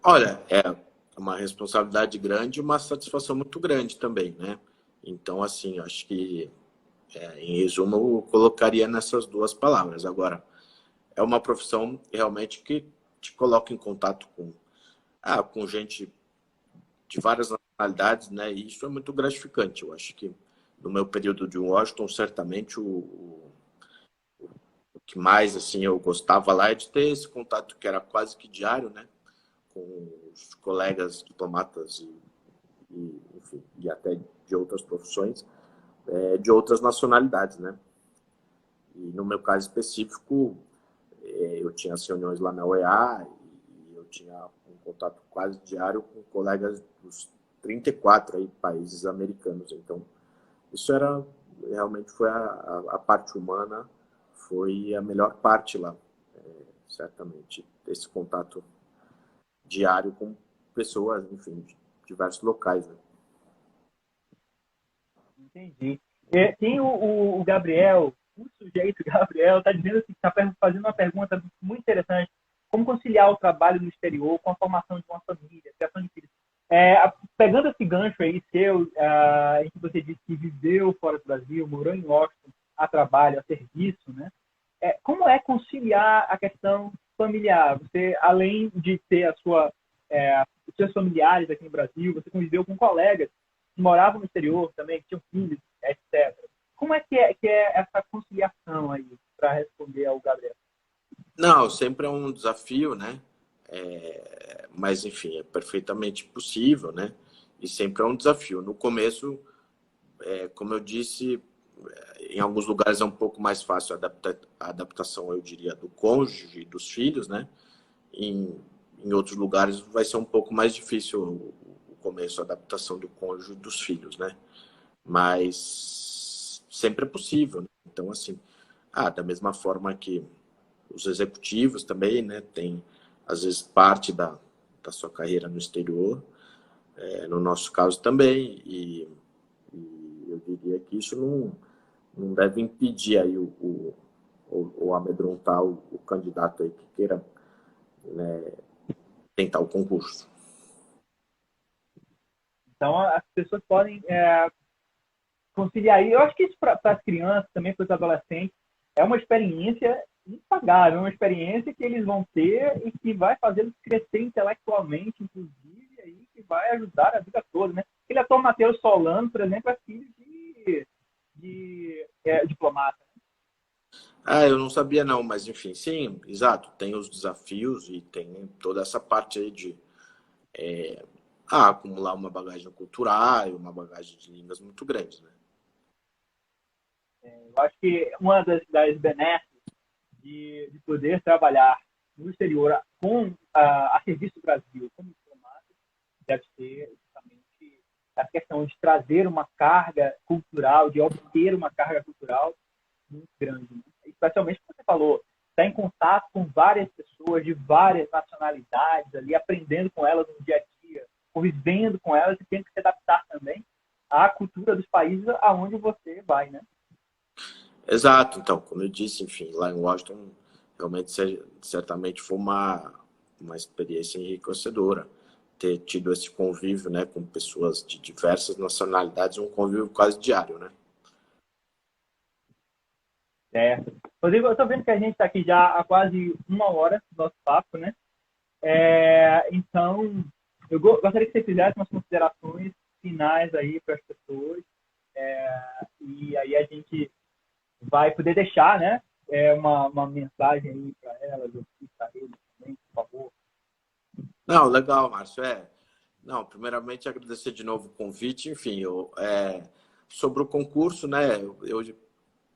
Olha, é uma responsabilidade grande e uma satisfação muito grande também, né? Então, assim, acho que, em resumo, eu colocaria nessas duas palavras. Agora, é uma profissão realmente que te coloca em contato com gente de várias nacionalidades, né? E isso é muito gratificante. Eu acho que no meu período de Washington, certamente o que mais assim eu gostava lá é de ter esse contato que era quase que diário, né? Com os colegas diplomatas enfim, e até de outras profissões, de outras nacionalidades, né? E no meu caso específico, eu tinha as reuniões lá na OEA e eu tinha um contato quase diário com colegas dos 34 aí, países americanos. Então, isso realmente foi a parte humana, foi a melhor parte lá, certamente. Esse contato diário com pessoas, enfim, de diversos locais, né? Entendi. Tem o Gabriel, o sujeito Gabriel, está dizendo assim, está fazendo uma pergunta muito interessante. Como conciliar o trabalho no exterior com a formação de uma família, criação de filhos? Pegando esse gancho aí seu, em que você disse que viveu fora do Brasil, morou em Washington, a trabalho, a serviço, né? Como é conciliar a questão familiar? Você, além de ter os seus familiares aqui no Brasil, você conviveu com colegas que moravam no exterior também, que tinham filhos, etc. Como é que é essa conciliação aí, para responder ao Gabriel? Não, sempre é um desafio, né? Mas, enfim, é perfeitamente possível, né? E sempre é um desafio. No começo, como eu disse, em alguns lugares é um pouco mais fácil a adaptação, eu diria, do cônjuge e dos filhos, né? Em outros lugares vai ser um pouco mais difícil o começo, a adaptação do cônjuge e dos filhos, né? Mas sempre é possível, né? Então, assim, da mesma forma que os executivos também, né, tem às vezes parte da sua carreira no exterior, no nosso caso também, e eu diria que isso não deve impedir aí ou amedrontar o candidato aí que queira, né, tentar o concurso. Então, as pessoas podem conciliar. E eu acho que isso para as crianças, também para os adolescentes, é uma experiência impagável, uma experiência que eles vão ter e que vai fazê-los crescer intelectualmente, inclusive, aí, que vai ajudar a vida toda, né? Ele é Tom Matheus Solano, por exemplo, é filho de diplomata. Ah, eu não sabia não, mas enfim, sim, exato. Tem os desafios e tem toda essa parte aí de acumular uma bagagem cultural e uma bagagem de línguas muito grande, né? Eu acho que uma das benesses de poder trabalhar no exterior com a serviço do Brasil como diplomata deve ser justamente a questão de trazer uma carga cultural, de obter uma carga cultural muito grande. Né? Especialmente, como você falou, está em contato com várias pessoas de várias nacionalidades ali, aprendendo com elas no dia a dia, convivendo com elas e tendo que se adaptar também à cultura dos países aonde você vai, né? Exato, então, como eu disse, enfim, lá em Washington, realmente certamente foi uma experiência enriquecedora ter tido esse convívio, né, com pessoas de diversas nacionalidades, um convívio quase diário, né? Certo. Rodrigo, eu estou vendo que a gente está aqui já há quase uma hora do nosso papo, né? Então, eu gostaria que você fizesse umas considerações finais aí para as pessoas. E aí a gente vai poder deixar, né? Uma mensagem aí para elas, ou para eles também, por favor. Não, legal, Márcio. Não, primeiramente agradecer de novo o convite. Enfim, sobre o concurso, né? Eu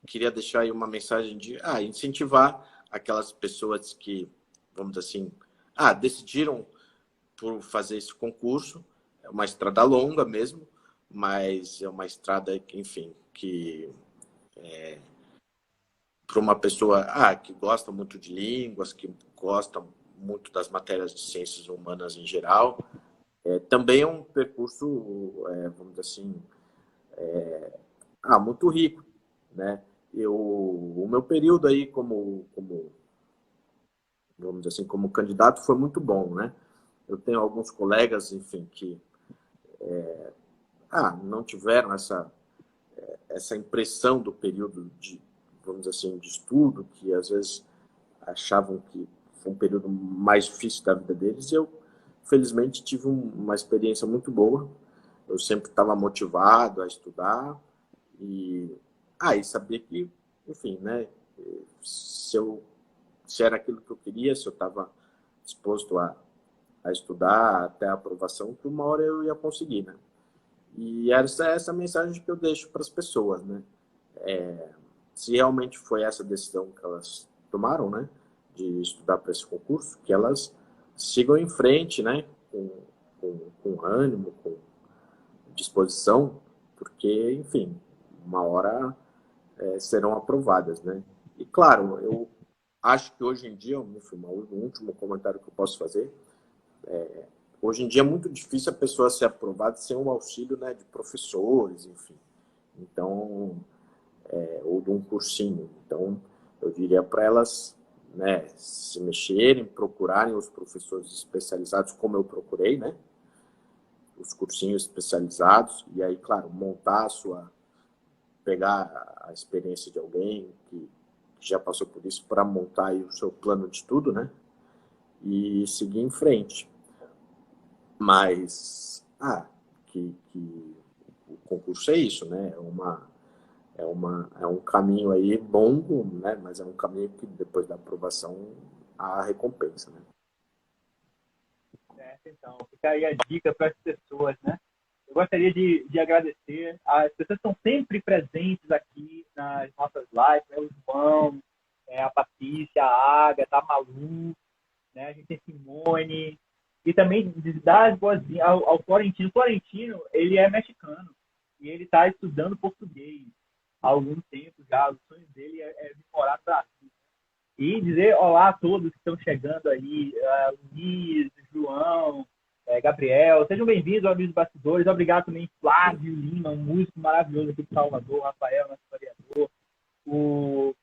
queria deixar aí uma mensagem de incentivar aquelas pessoas que, vamos dizer assim, decidiram por fazer esse concurso. É uma estrada longa mesmo, mas é uma estrada, enfim, que para uma pessoa que gosta muito de línguas, que gosta muito das matérias de ciências humanas em geral, também é um percurso, vamos dizer assim, muito rico, né? O meu período aí como, vamos dizer assim, como candidato foi muito bom, né? Eu tenho alguns colegas, enfim, que não tiveram essa impressão do período de, vamos dizer assim, de estudo, que às vezes achavam que foi um período mais difícil da vida deles. E eu, felizmente, tive uma experiência muito boa. Eu sempre estava motivado a estudar e sabia que, enfim, né, se era aquilo que eu queria, se eu estava disposto a estudar até a aprovação, que uma hora eu ia conseguir, né? E essa mensagem que eu deixo para as pessoas, né? Se realmente foi essa decisão que elas tomaram, né, de estudar para esse concurso, que elas sigam em frente, né, com ânimo, com disposição, porque, enfim, uma hora serão aprovadas, né? E claro, eu acho que hoje em dia, enfim, o último comentário que eu posso fazer, hoje em dia é muito difícil a pessoa ser aprovada sem um auxílio, né, de professores, enfim. Então, ou de um cursinho. Então, eu diria para elas, né, se mexerem, procurarem os professores especializados, como eu procurei, né, os cursinhos especializados, e aí, claro, pegar a experiência de alguém que já passou por isso para montar aí o seu plano de estudo, né, e seguir em frente. Mas, que o concurso é isso, né, é um caminho aí longo, né? Mas é um caminho que depois da aprovação há recompensa, né? Certo, então, fica aí a dica para as pessoas, né? Eu gostaria de agradecer. As pessoas estão sempre presentes aqui nas nossas lives, né? O João, a Patrícia, a Agatha, a Malu, né? A gente tem Simone. E também dar as boas-vindas ao Florentino. O Florentino, ele é mexicano e ele está estudando português há algum tempo já. O sonho dele é vir morar no Brasil. E dizer olá a todos que estão chegando aí, Luiz, João, Gabriel, sejam bem-vindos ao Amigos Bastidores. Obrigado também, Flávio Lima, um músico maravilhoso aqui de Salvador, Rafael, nosso historiador. O...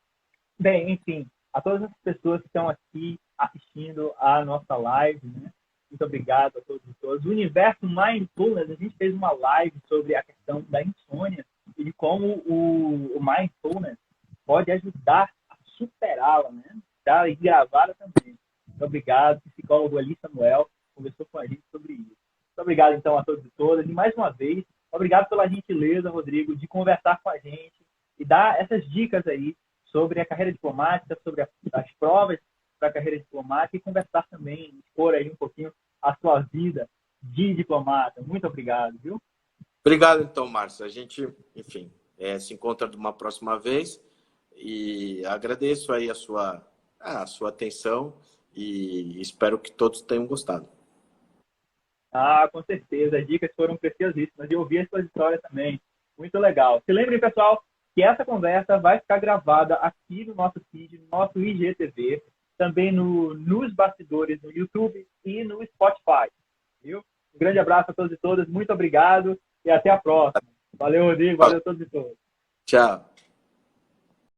Bem, enfim, a todas as pessoas que estão aqui assistindo a nossa live, né? Muito obrigado a todos e todas. O Universo Mindfulness, a gente fez uma live sobre a questão da insônia e de como o Mindfulness pode ajudar a superá-la, né? Está gravada também. Muito obrigado, psicólogo Ali Samuel, conversou com a gente sobre isso. Muito obrigado, então, a todos e todas. E, mais uma vez, obrigado pela gentileza, Rodrigo, de conversar com a gente e dar essas dicas aí sobre a carreira diplomática, sobre as provas para a carreira diplomática e conversar também, expor aí um pouquinho a sua vida de diplomata. Muito obrigado, viu? Obrigado, então, Márcio. A gente, enfim, se encontra de uma próxima vez e agradeço aí a sua atenção e espero que todos tenham gostado. Ah, com certeza. As dicas foram preciosíssimas. E ouvir as suas histórias também. Muito legal. Se lembrem, pessoal, que essa conversa vai ficar gravada aqui no nosso feed, no nosso IGTV, também nos bastidores no YouTube e no Spotify. Viu? Um grande abraço a todos e todas. Muito obrigado e até a próxima. Valeu, Rodrigo. Valeu a todos e todas. Tchau.